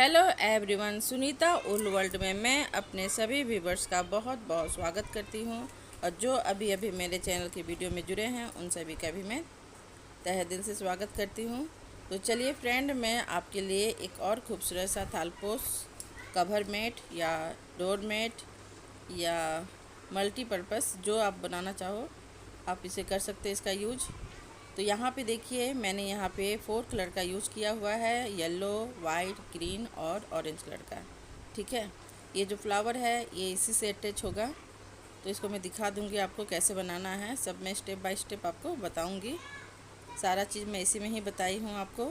Hello everyone, Sunita उल world में मैं अपने सभी व्यूवर्स का बहुत बहुत स्वागत करती हूं। और जो अभी अभी मेरे चैनल की वीडियो में जुड़े हैं उन सभी का भी मैं तहे दिल से स्वागत करती हूं। तो चलिए फ्रेंड, मैं आपके लिए एक और खूबसूरत सा थालपोश कवर मैट या डोर मैट या मल्टीपर्पज़ जो आप बनाना चाहो आप इसे कर सकते हैं इसका यूज। तो यहाँ पे देखिए, मैंने यहाँ पे 4 कलर का यूज़ किया हुआ है, येलो, वाइट, ग्रीन और ऑरेंज कलर का। ठीक है, ये जो फ्लावर है ये इसी से अटैच होगा। तो इसको मैं दिखा दूँगी आपको कैसे बनाना है, सब मैं स्टेप बाय स्टेप आपको बताऊँगी। सारा चीज़ मैं इसी में ही बताई हूँ आपको।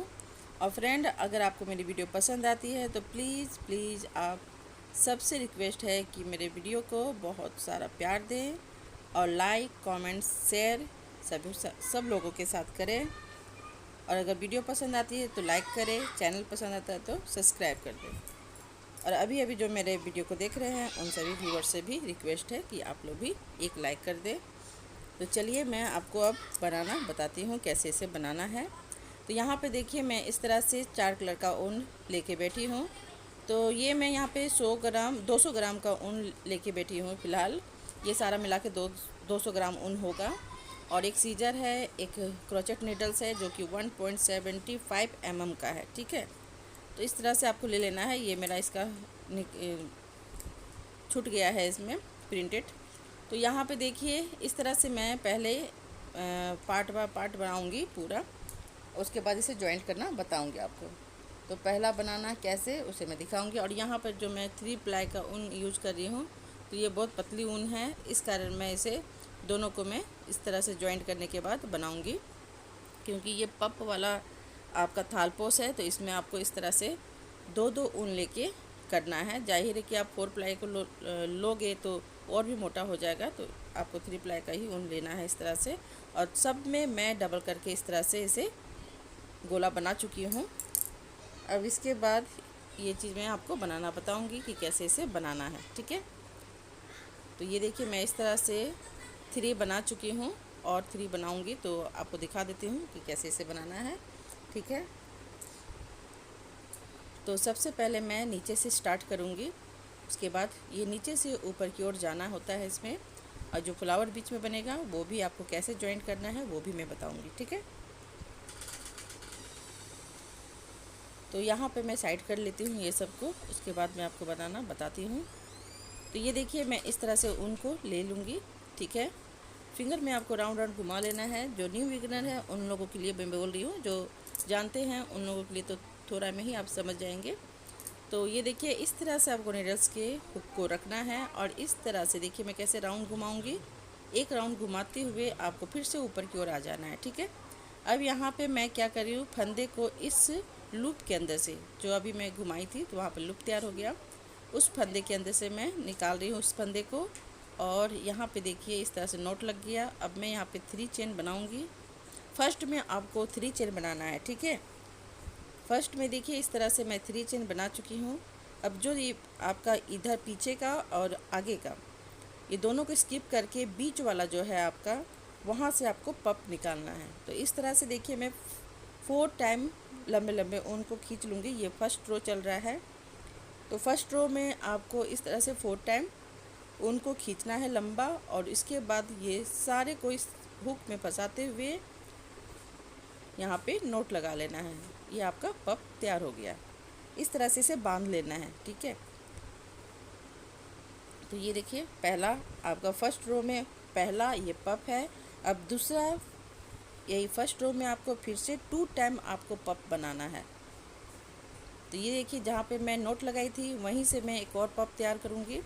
और फ्रेंड, अगर आपको मेरी वीडियो पसंद आती है तो प्लीज़ आप सबसे रिक्वेस्ट है कि मेरे वीडियो को बहुत सारा प्यार दें और लाइक, कमेंट, शेयर सब लोगों के साथ करें। और अगर वीडियो पसंद आती है तो लाइक करें, चैनल पसंद आता है तो सब्सक्राइब कर दें। और अभी अभी जो मेरे वीडियो को देख रहे हैं उन सभी व्यूअर्स से भी रिक्वेस्ट है कि आप लोग भी एक लाइक कर दें। तो चलिए मैं आपको अब बनाना बताती हूँ कैसे इसे बनाना है। तो यहाँ पे देखिए, मैं इस तरह से 4 कलर का ऊन लेके बैठी हूँ। तो ये मैं यहाँ पे 200 ग्राम का ऊन लेके बैठी हूँ फ़िलहाल। ये सारा मिला के 200 ग्राम ऊन होगा। और एक सीजर है, एक क्रोचेट नीडल्स है जो कि 1.75 mm का है। ठीक है, तो इस तरह से आपको ले लेना है। ये मेरा इसका छूट गया है इसमें प्रिंटेड। तो यहाँ पे देखिए, इस तरह से मैं पहले पार्ट बाय पार्ट बनाऊँगी पूरा, उसके बाद इसे जॉइंट करना बताऊँगी आपको। तो पहला बनाना कैसे उसे मैं दिखाऊंगी। और यहाँ पर जो मैं 3 प्लाई का ऊन यूज़ कर रही हूँ, तो ये बहुत पतली ऊन है, इस कारण मैं इसे दोनों को मैं इस तरह से जॉइंट करने के बाद बनाऊंगी। क्योंकि ये पप वाला आपका थालपोश है तो इसमें आपको इस तरह से दो ऊन लेके करना है। जाहिर है कि आप 4 प्लाई को लोगे तो और भी मोटा हो जाएगा, तो आपको 3 प्लाई का ही ऊन लेना है इस तरह से। और सब में मैं डबल करके इस तरह से इसे गोला बना चुकी हूँ। अब इसके बाद ये चीज़ मैं आपको बनाना बताऊंगी कि कैसे इसे बनाना है। ठीक है, तो ये देखिए, मैं इस तरह से 3 बना चुकी हूँ और 3 बनाऊंगी, तो आपको दिखा देती हूँ कि कैसे इसे बनाना है। ठीक है, तो सबसे पहले मैं नीचे से स्टार्ट करूँगी, उसके बाद ये नीचे से ऊपर की ओर जाना होता है इसमें। और जो फ्लावर बीच में बनेगा वो भी आपको कैसे जॉइंट करना है वो भी मैं बताऊँगी। ठीक है, तो यहाँ पे मैं साइड कर लेती हूँ ये सब को, उसके बाद मैं आपको बनाना बताती हूँ। तो ये देखिए, मैं इस तरह से ऊन को ले लूँगी। ठीक है, फिंगर में आपको राउंड राउंड घुमा लेना है। जो न्यू बिगिनर है उन लोगों के लिए मैं बोल रही हूँ, जो जानते हैं उन लोगों के लिए तो थोड़ा में ही आप समझ जाएंगे। तो ये देखिए, इस तरह से आपको नीडल्स के हुक को रखना है और इस तरह से देखिए मैं कैसे राउंड घुमाऊँगी। एक राउंड घुमाते हुए आपको फिर से ऊपर की ओर आ जाना है। ठीक है, अब यहाँ पे मैं क्या कर रही हूँ, फंदे को इस लूप के अंदर से, जो अभी मैं घुमाई थी तो वहाँ पर लूप तैयार हो गया, उस फंदे के अंदर से मैं निकाल रही हूँ उस फंदे को। और यहाँ पे देखिए इस तरह से नोट लग गया। अब मैं यहाँ पे 3 चेन बनाऊँगी। फर्स्ट में आपको 3 चेन बनाना है। ठीक है, फर्स्ट में देखिए इस तरह से मैं 3 चेन बना चुकी हूँ। अब जो ये आपका इधर पीछे का और आगे का, ये दोनों को स्किप करके बीच वाला जो है आपका, वहाँ से आपको पप निकालना है। तो इस तरह से देखिए मैं 4 टाइम लंबे लंबे ऊन को खींच लूँगी। ये फर्स्ट रो चल रहा है, तो फर्स्ट रो में आपको इस तरह से 4 टाइम ऊन को खींचना है लंबा। और इसके बाद ये सारे को इस हुक में फंसाते हुए यहाँ पे नोट लगा लेना है। ये आपका पप तैयार हो गया। इस तरह से इसे बांध लेना है। ठीक है, तो ये देखिए, पहला आपका फर्स्ट रो में पहला ये पप है। अब दूसरा, यही फर्स्ट रो में आपको फिर से 2 टाइम आपको पप बनाना है। तो ये देखिए, जहाँ पे मैं नोट लगाई थी वहीं से मैं एक और पप तैयार करूँगी।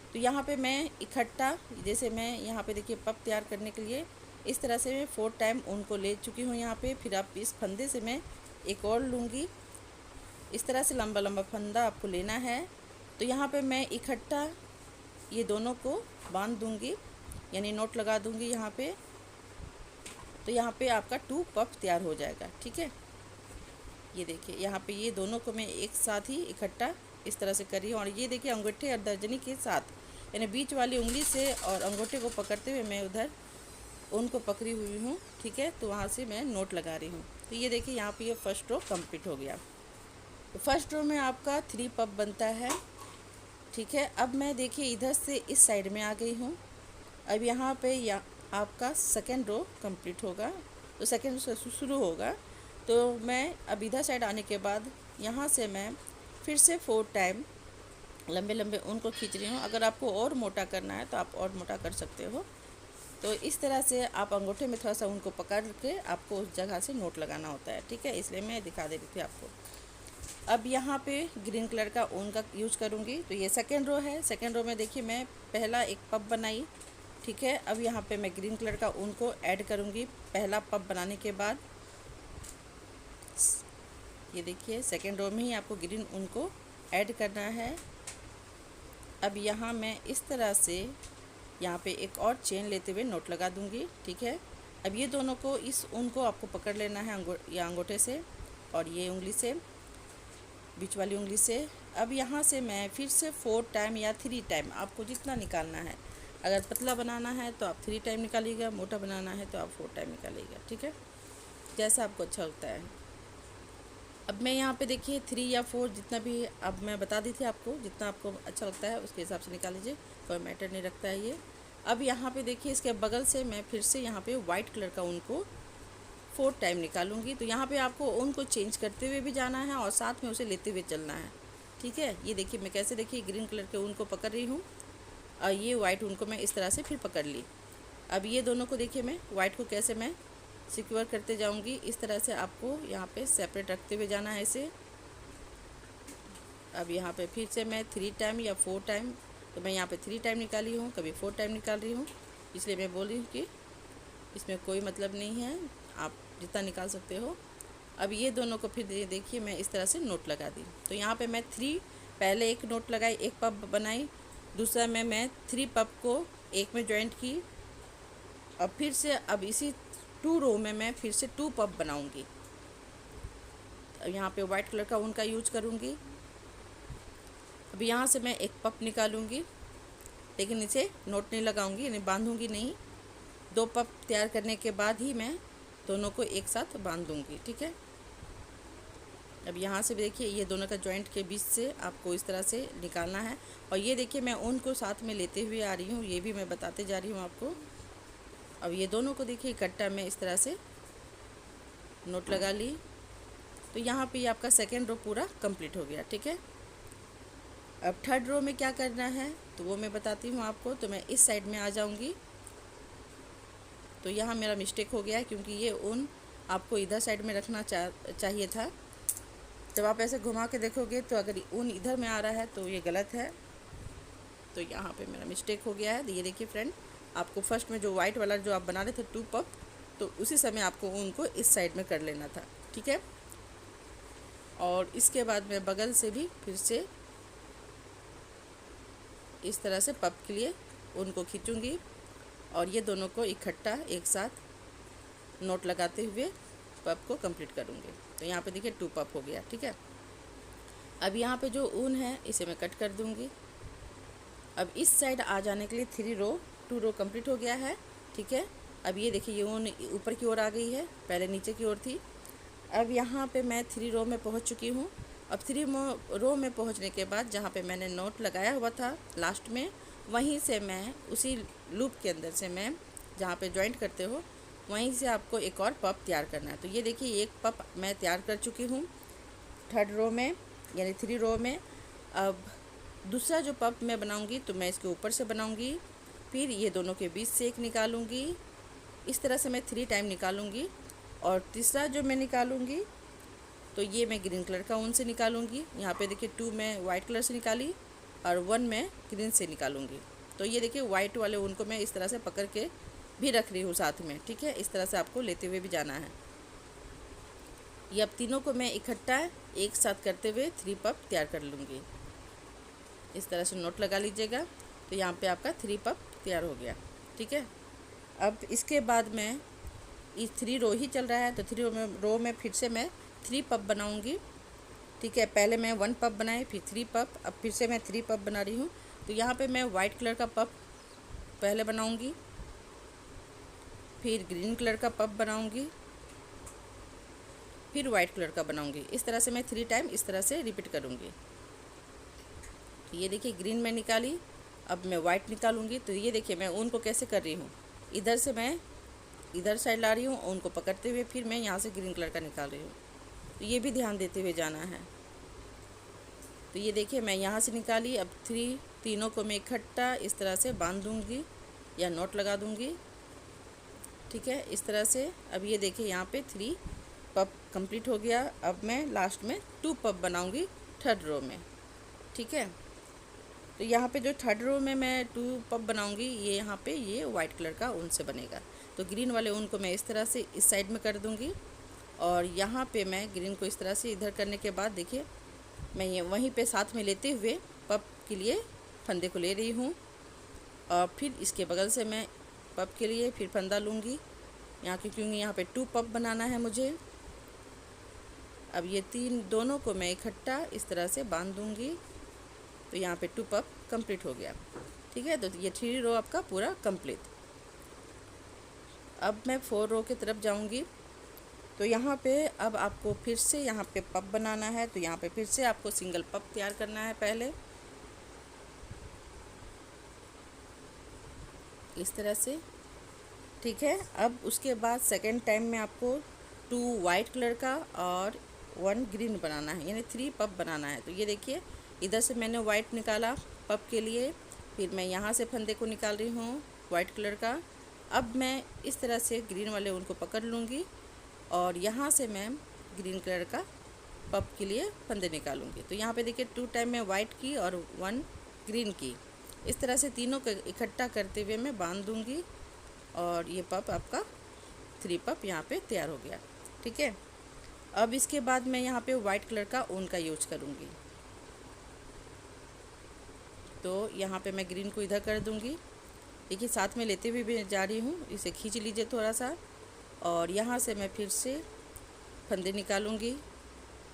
तो यहाँ पे मैं इकट्ठा, जैसे मैं यहाँ पे देखिए पप तैयार करने के लिए इस तरह से मैं 4 टाइम उनको ले चुकी हूँ यहाँ पे। फिर आप इस फंदे से मैं एक और लूँगी। इस तरह से लंबा लंबा फंदा आपको लेना है। तो यहाँ पे मैं इकट्ठा ये दोनों को बांध दूँगी, यानी नोट लगा दूँगी यहाँ पे। तो यहाँ पे आपका 2 पप तैयार हो जाएगा। ठीक है, ये देखिए यहाँ पे ये दोनों को मैं एक साथ ही इकट्ठा इस तरह से करी हूँ। और ये देखिए, अंगूठे और तर्जनी के साथ, यानी बीच वाली उंगली से और अंगूठे को पकड़ते हुए मैं उधर उनको पकड़ी हुई हूँ। ठीक है, तो वहाँ से मैं नोट लगा रही हूँ। तो ये देखिए, यहाँ पे ये फर्स्ट रो कंप्लीट हो गया। तो फर्स्ट रो में आपका 3 पप बनता है, ठीक है। अब मैं देखिए इधर से इस साइड में आ गई हूँ। अब यहाँ पे आपका सेकेंड रो कंप्लीट होगा, तो सेकेंड रो शुरू होगा। तो मैं अब इधर साइड आने के बाद यहाँ से मैं फिर से 4 टाइम लंबे लंबे ऊन को खींच रही हूँ। अगर आपको और मोटा करना है तो आप और मोटा कर सकते हो। तो इस तरह से आप अंगूठे में थोड़ा सा ऊन को पकड़ के आपको उस जगह से नोट लगाना होता है, ठीक है। इसलिए मैं दिखा दे रही थी आपको। अब यहाँ पे ग्रीन कलर का ऊन का यूज करूँगी। तो ये सेकेंड रो है। सेकेंड रो में देखिए मैं पहला एक पप बनाई, ठीक है। अब यहाँ पे मैं ग्रीन कलर का ऊन को ऐड करूँगी पहला पप बनाने के बाद। ये देखिए सेकेंड रो में ही आपको ग्रीन ऊन को ऐड करना है। अब यहाँ मैं इस तरह से यहाँ पे एक और चेन लेते हुए नोट लगा दूँगी, ठीक है। अब ये दोनों को इस ऊन को आपको पकड़ लेना है अंगूठे से और ये उंगली से, बीच वाली उंगली से। अब यहाँ से मैं फिर से 4 टाइम या 3 टाइम, आपको जितना निकालना है। अगर पतला बनाना है तो आप 3 टाइम निकालिएगा, मोटा बनाना है तो आप 4 टाइम निकालिएगा, ठीक है, जैसा आपको अच्छा लगता है। अब मैं यहाँ पे देखिए 3 या 4 जितना भी, अब मैं बता दी थी आपको, जितना आपको अच्छा लगता है उसके हिसाब से निकाल लीजिए, कोई मैटर नहीं रखता है ये। अब यहाँ पे देखिए इसके बगल से मैं फिर से यहाँ पे वाइट कलर का ऊन को 4 टाइम निकालूंगी। तो यहाँ पे आपको ऊन को चेंज करते हुए भी जाना है और साथ में उसे लेते हुए चलना है, ठीक है। ये देखिए मैं कैसे, देखिए ग्रीन कलर के ऊन को पकड़ रही हूँ और ये वाइट ऊन को मैं इस तरह से फिर पकड़ ली। अब ये दोनों को देखिए मैं वाइट को कैसे मैं सिक्योर करते जाऊंगी। इस तरह से आपको यहाँ पे सेपरेट रखते हुए जाना है इसे। अब यहाँ पे फिर से मैं 3 टाइम या 4 टाइम, तो मैं यहाँ पे 3 टाइम निकाली हूँ, कभी 4 टाइम निकाल रही हूँ, इसलिए मैं बोल रही हूँ कि इसमें कोई मतलब नहीं है, आप जितना निकाल सकते हो। अब ये दोनों को फिर देखिए मैं इस तरह से नोट लगा दी। तो यहाँ पे मैं 3 पहले एक नोट लगाई, एक पप बनाई, दूसरा में मैं 3 पप को एक में जॉइंट की। अब फिर से अब इसी 2 रो में मैं फिर से 2 पप बनाऊंगी। अब यहाँ पे वाइट कलर का ऊन का यूज करूँगी। अब यहाँ से मैं एक पप निकालूंगी, लेकिन इसे नोट नहीं लगाऊंगी, यानी बांधूंगी नहीं। 2 पप तैयार करने के बाद ही मैं दोनों को एक साथ बांध दूंगी, ठीक है। अब यहाँ से देखिए ये दोनों का जॉइंट के बीच से आपको इस तरह से निकालना है। और ये देखिए मैं ऊन को साथ में लेते हुए आ रही हूँ, ये भी मैं बताते जा रही हूँ आपको। अब ये दोनों को देखिए इकट्ठा मैं इस तरह से नोट लगा ली। तो यहाँ पे आपका सेकेंड रो पूरा कंप्लीट हो गया, ठीक है। अब थर्ड रो में क्या करना है तो वो मैं बताती हूँ आपको। तो मैं इस साइड में आ जाऊँगी। तो यहाँ मेरा मिस्टेक हो गया है, क्योंकि ये ऊन आपको इधर साइड में रखना चाहिए था। जब आप ऐसे घुमा के देखोगे तो अगर ऊन इधर में आ रहा है तो ये गलत है। तो यहाँ पे मेरा मिस्टेक हो गया है। ये देखिए फ्रेंड, आपको फर्स्ट में जो वाइट वाला जो आप बना रहे थे 2 पप, तो उसी समय आपको ऊन को इस साइड में कर लेना था, ठीक है। और इसके बाद मैं बगल से भी फिर से इस तरह से पप के लिए ऊन को खींचूँगी और ये दोनों को इकट्ठा एक साथ नोट लगाते हुए पप को कंप्लीट करूँगी। तो यहाँ पे देखिए 2 पप हो गया, ठीक है। अब यहाँ पे जो ऊन है इसे मैं कट कर दूँगी। अब इस साइड आ जाने के लिए 2 रो कंप्लीट हो गया है, ठीक है। अब ये देखिए ये ऊन ऊपर की ओर आ गई है, पहले नीचे की ओर थी। अब यहाँ पे मैं 3 रो में पहुँच चुकी हूँ। अब 3 रो में पहुँचने के बाद जहाँ पे मैंने नोट लगाया हुआ था लास्ट में, वहीं से मैं उसी लूप के अंदर से मैं जहाँ पे जॉइंट करते हो वहीं से आपको एक और पप तैयार करना है। तो ये देखिए एक पप मैं तैयार कर चुकी हूँ थर्ड रो में, यानी 3 रो में। अब दूसरा जो पप मैं बनाऊँगी तो मैं इसके ऊपर से बनाऊँगी, फिर ये दोनों के बीच से एक निकालूँगी। इस तरह से मैं 3 टाइम निकालूँगी। और तीसरा जो मैं निकालूँगी तो ये मैं ग्रीन कलर का ऊन से निकालूँगी। यहाँ पे देखिए 2 मैं वाइट कलर से निकाली और 1 मैं ग्रीन से निकालूँगी। तो ये देखिए वाइट वाले ऊन को मैं इस तरह से पकड़ के भी रख रही हूँ साथ में, ठीक है। इस तरह से आपको लेते हुए भी जाना है। ये अब तीनों को मैं इकट्ठा एक साथ करते हुए 3 पप तैयार कर लूँगी। इस तरह से नोट लगा लीजिएगा। तो यहाँ पे आपका 3 पप तैयार हो गया, ठीक है। अब इसके बाद मैं इस 3 रो ही चल रहा है, तो 3 रो में फिर से मैं 3 पप बनाऊँगी, ठीक है। पहले मैं 1 पप बनाए, फिर 3 पप, अब फिर से मैं 3 पप बना रही हूँ। तो यहाँ पे मैं वाइट कलर का पप पहले बनाऊँगी, फिर ग्रीन कलर का पप बनाऊँगी, फिर वाइट कलर का बनाऊंगी। इस तरह से मैं 3 टाइम इस तरह से रिपीट करूँगी। ये देखिए ग्रीन मैं निकाली, अब मैं वाइट निकालूंगी। तो ये देखिए मैं ऊन को कैसे कर रही हूँ, इधर से मैं इधर साइड ला रही हूँ, ऊन को पकड़ते हुए फिर मैं यहाँ से ग्रीन कलर का निकाल रही हूँ। तो ये भी ध्यान देते हुए जाना है। तो ये देखिए मैं यहाँ से निकाली, अब तीनों को मैं इकट्ठा इस तरह से बांध दूँगी या नोट लगा दूँगी। ठीक है, इस तरह से। अब ये देखिए यहाँ पे 3 पप कंप्लीट हो गया। अब मैं लास्ट में 2 पप बनाऊँगी थर्ड रो में। ठीक है, तो यहाँ पे जो थर्ड रो में मैं 2 पप बनाऊँगी, ये यहाँ पे ये वाइट कलर का ऊन से बनेगा। तो ग्रीन वाले ऊन को मैं इस तरह से इस साइड में कर दूँगी और यहाँ पे मैं ग्रीन को इस तरह से इधर करने के बाद देखिए मैं ये वहीं पे साथ में लेते हुए पप के लिए फंदे को ले रही हूँ और फिर इसके बगल से मैं पप के लिए फिर फंदा लूँगी यहाँ की, क्योंकि यहाँ पे 2 पप बनाना है मुझे। अब ये दोनों को मैं इकट्ठा इस तरह से बांध दूँगी। तो यहाँ पे 2 पप कंप्लीट हो गया। ठीक है, तो ये 3 रो आपका पूरा कंप्लीट। अब मैं 4 रो की तरफ जाऊँगी। तो यहाँ पे अब आपको फिर से यहाँ पे पप बनाना है। तो यहाँ पे फिर से आपको सिंगल पप तैयार करना है पहले, इस तरह से। ठीक है, अब उसके बाद सेकेंड टाइम में आपको 2 वाइट कलर का और 1 ग्रीन बनाना है, यानी 3 पप बनाना है। तो ये देखिए इधर से मैंने वाइट निकाला पप के लिए, फिर मैं यहाँ से फंदे को निकाल रही हूँ वाइट कलर का। अब मैं इस तरह से ग्रीन वाले उनको पकड़ लूँगी और यहाँ से मैं ग्रीन कलर का पप के लिए फंदे निकालूंगी। तो यहाँ पे देखिए 2 टाइम मैं वाइट की और 1 ग्रीन की, इस तरह से तीनों को इकट्ठा करते हुए मैं बांध दूँगी और ये पप आपका 3 पप यहाँ पे तैयार हो गया। ठीक है, अब इसके बाद मैं यहाँ पे वाइट कलर का ऊन का यूज करूँगी। तो यहाँ पे मैं ग्रीन को इधर कर दूँगी, देखिए साथ में लेते हुए भी जा रही हूँ, इसे खींच लीजिए थोड़ा सा और यहाँ से मैं फिर से फंदे निकालूंगी।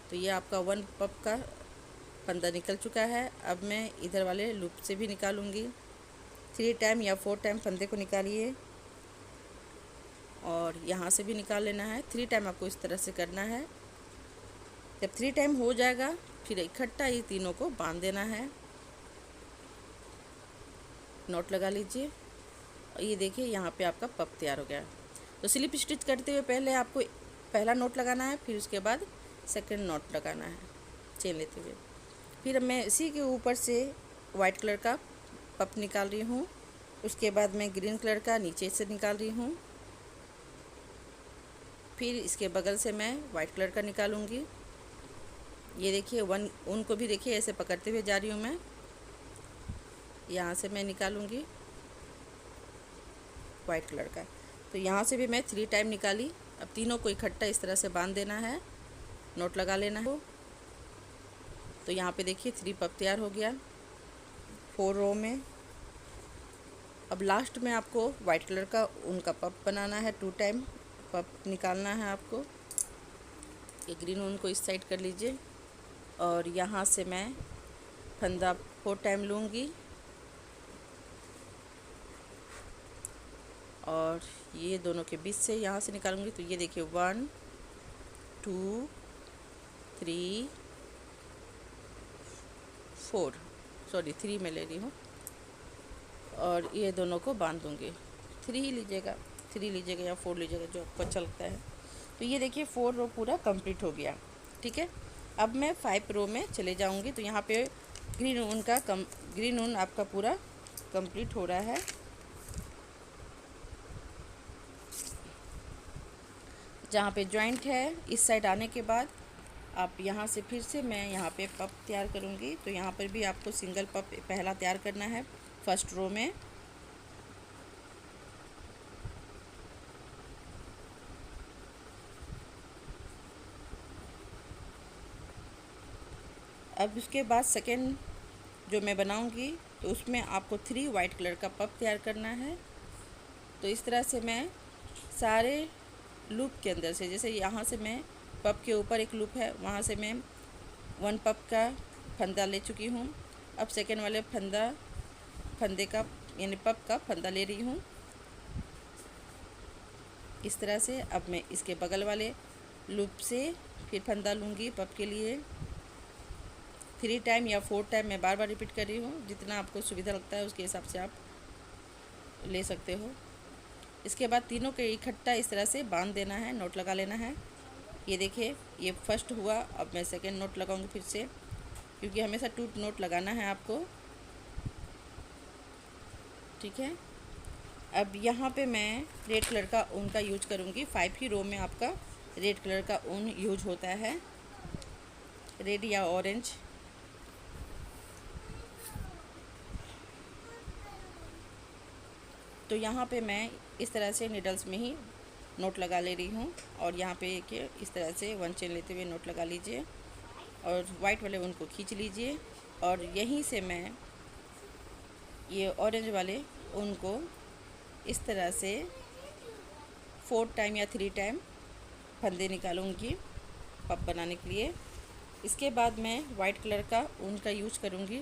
तो ये आपका 1 पप का फंदा निकल चुका है। अब मैं इधर वाले लूप से भी निकालूंगी। 3 टाइम या 4 टाइम फंदे को निकालिए और यहाँ से भी निकाल लेना है। 3 टाइम आपको इस तरह से करना है। जब 3 टाइम हो जाएगा फिर इकट्ठा ये तीनों को बांध देना है, नॉट लगा लीजिए और ये देखिए यहाँ पे आपका पप तैयार हो गया। तो स्लिप स्टिच करते हुए पहले आपको पहला नोट लगाना है, फिर उसके बाद सेकंड नोट लगाना है चेन लेते हुए। फिर मैं इसी के ऊपर से वाइट कलर का पप निकाल रही हूँ, उसके बाद मैं ग्रीन कलर का नीचे से निकाल रही हूँ, फिर इसके बगल से मैं वाइट कलर का निकालूंगी। ये देखिए ऊन को भी देखिए ऐसे पकड़ते हुए जा रही हूँ मैं, यहाँ से मैं निकालूंगी वाइट कलर का। तो यहाँ से भी मैं 3 टाइम निकाली। अब तीनों को इकट्ठा इस तरह से बांध देना है, नोट लगा लेना है। तो यहाँ पे देखिए 3 पप तैयार हो गया 4 रो में। अब लास्ट में आपको वाइट कलर का उनका पप बनाना है, 2 टाइम पप निकालना है आपको। ये ग्रीन ऊन को इस साइड कर लीजिए और यहाँ से मैं फंदा 4 टाइम लूँगी और ये दोनों के बीच से यहाँ से निकालूंगी। तो ये देखिए 1 2 3 4, सॉरी 3 में ले रही हूँ और ये दोनों को बांध दूँगी। 3 ही लीजिएगा, 3 लीजिएगा या 4 लीजिएगा, जो आपको अच्छा लगता है। तो ये देखिए 4 रो पूरा कंप्लीट हो गया। ठीक है, अब मैं 5 रो में चले जाऊँगी। तो यहाँ पे ग्रीन ऊन आपका पूरा कंप्लीट हो रहा है। जहाँ पे जॉइंट है इस साइड आने के बाद आप यहाँ से फिर से मैं यहाँ पे पप तैयार करूँगी। तो यहाँ पर भी आपको सिंगल पप पहला तैयार करना है फर्स्ट रो में। अब उसके बाद सेकेंड जो मैं बनाऊँगी तो उसमें आपको 3 वाइट कलर का पप तैयार करना है। तो इस तरह से मैं सारे लूप के अंदर से, जैसे यहाँ से मैं पप के ऊपर एक लूप है, वहाँ से मैं 1 पप का फंदा ले चुकी हूँ। अब सेकेंड वाले फंदे का यानी पप का फंदा ले रही हूँ इस तरह से। अब मैं इसके बगल वाले लूप से फिर फंदा लूँगी पप के लिए 3 टाइम या 4 टाइम, मैं बार बार रिपीट कर रही हूँ, जितना आपको सुविधा लगता है उसके हिसाब से आप ले सकते हो। इसके बाद तीनों के इकट्ठा इस तरह से बांध देना है, नोट लगा लेना है। ये देखिए ये फर्स्ट हुआ, अब मैं सेकंड नोट लगाऊंगी फिर से, क्योंकि हमेशा 2 नोट लगाना है आपको, ठीक है। अब यहाँ पे मैं रेड कलर का ऊन का यूज करूँगी। 5 ही रो में आपका रेड कलर का ऊन यूज होता है, रेड या ऑरेंज। तो यहाँ पे मैं इस तरह से निडल्स में ही नोट लगा ले रही हूँ, और यहाँ पे कि इस तरह से 1 चेन लेते हुए नोट लगा लीजिए और वाइट वाले ऊन को खींच लीजिए, और यहीं से मैं ये ऑरेंज वाले ऊन को इस तरह से 4 टाइम या 3 टाइम फंदे निकालूंगी पप बनाने के लिए। इसके बाद मैं वाइट कलर का ऊन का यूज करूँगी।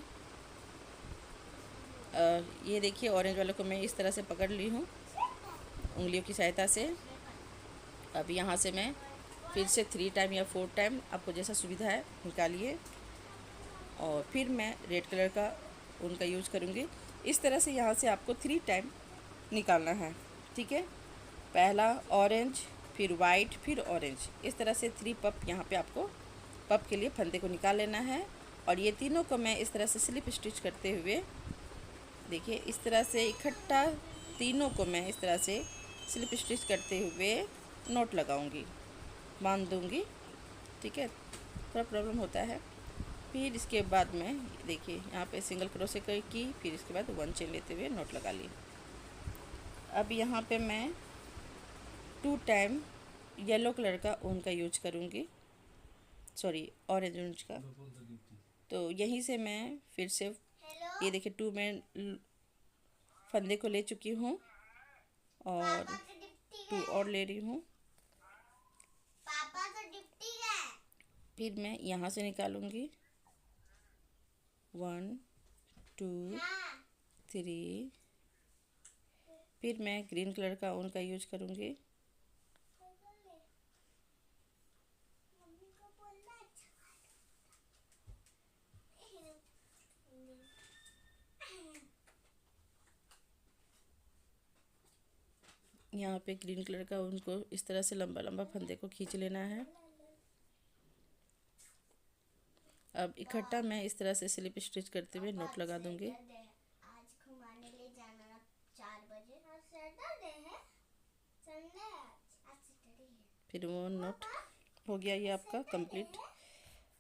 ये देखिए ऑरेंज वाले को मैं इस तरह से पकड़ ली हूँ उंगलियों की सहायता से। अब यहाँ से मैं फिर से 3 टाइम या 4 टाइम, आपको जैसा सुविधा है निकालिए, और फिर मैं रेड कलर का ऊन का यूज करूँगी। इस तरह से यहाँ से आपको 3 टाइम निकालना है, ठीक है। पहला ऑरेंज, फिर वाइट, फिर ऑरेंज, इस तरह से 3 पप यहाँ पे आपको पप के लिए फंदे को निकाल लेना है। और ये तीनों को मैं इस तरह से स्लिप स्टिच करते हुए, देखिए इस तरह से इकट्ठा तीनों को मैं इस तरह से स्लिप स्टिच करते हुए नोट लगाऊंगी, बांध दूंगी, ठीक है। थोड़ा प्रॉब्लम होता है। फिर इसके बाद में देखिए यहाँ पे सिंगल क्रोशे की, फिर इसके बाद 1 चेन लेते हुए नोट लगा ली। अब यहाँ पे मैं 2 टाइम येलो कलर का ऊन का यूज करूँगी, सॉरी ऑरेंज ऊन का। तो यहीं से मैं फिर से ये देखिए 2 में फंदे को ले चुकी हूँ और 2 और ले रही हूँ। फिर मैं यहाँ से निकालूंगी 1 2 3। फिर मैं ग्रीन कलर का ऊन का यूज करूँगी, यहाँ पे ग्रीन कलर का ऊन को इस तरह से लंबा लंबा फंदे को खींच लेना है। अब इकट्ठा मैं इस तरह से स्लिप स्टिच करते हुए नोट लगा दूंगी। आज घुमाने ले जाना 4 बजे, सैटरडे है, संडे आज सैटरडे है। फिर वो नोट हो गया ये आपका कंप्लीट।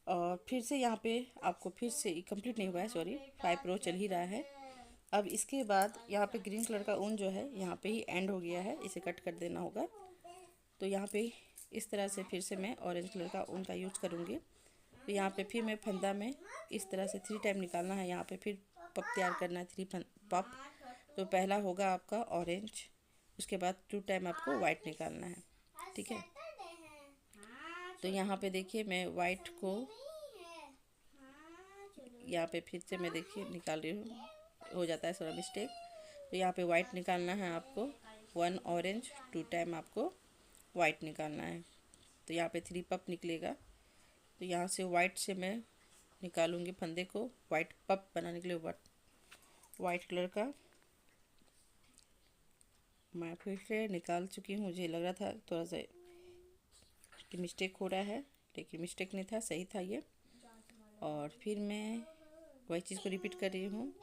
और फिर से यहाँ पे आपको फिर से कंप्लीट नहीं हुआ है, सॉरी 5 रो चल ही रहा है। अब इसके बाद यहाँ पे ग्रीन कलर का ऊन जो है यहाँ पे ही एंड हो गया है, इसे कट कर देना होगा। तो यहाँ पे इस तरह से फिर से मैं ऑरेंज कलर का ऊन का यूज करूँगी। तो यहाँ पे फिर मैं फंदा में इस तरह से 3 टाइम निकालना है, यहाँ पे फिर पप तैयार करना है, 3 पप। तो पहला होगा आपका ऑरेंज, उसके बाद 2 टाइम आपको वाइट निकालना है, ठीक है। तो यहाँ पे देखिए मैं वाइट को यहाँ पे फिर से मैं देखिए निकाल रही हूँ, हो जाता है थोड़ा मिस्टेक। तो यहाँ पे वाइट निकालना है आपको, 1 ऑरेंज, 2 टाइम आपको वाइट निकालना है। तो यहाँ पे 3 पप निकलेगा। तो यहाँ से वाइट से मैं निकालूंगी फंदे को, वाइट पप बनाने के लिए वाइट कलर का मैं फिर से निकाल चुकी हूँ। मुझे लग रहा था थोड़ा सा कि मिस्टेक हो रहा है, लेकिन मिस्टेक नहीं था, सही था ये। और फिर मैं वही चीज़ को रिपीट कर रही हूँ,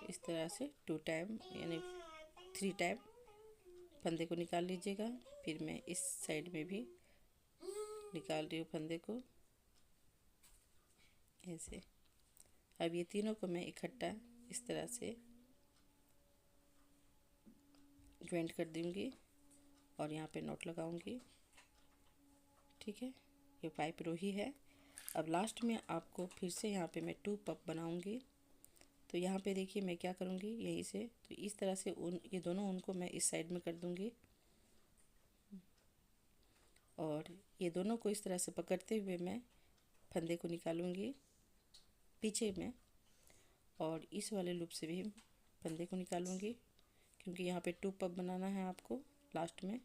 इस तरह से 2 टाइम यानी 3 टाइम फंदे को निकाल लीजिएगा। फिर मैं इस साइड में भी निकाल रही हूँ फंदे को ऐसे। अब ये तीनों को मैं इकट्ठा इस तरह से ज्वाइंट कर दूँगी और यहाँ पे नोट लगाऊंगी, ठीक है। ये 5 रो ही है। अब लास्ट में आपको फिर से यहाँ पे मैं 2 पप बनाऊंगी। तो यहाँ पे देखिए मैं क्या करूँगी, यहीं से तो इस तरह से ऊन, ये दोनों ऊन को मैं इस साइड में कर दूँगी और ये दोनों को इस तरह से पकड़ते हुए मैं फंदे को निकालूंगी पीछे में, और इस वाले लूप से भी फंदे को निकालूंगी, क्योंकि यहाँ पे 2 पप बनाना है आपको लास्ट में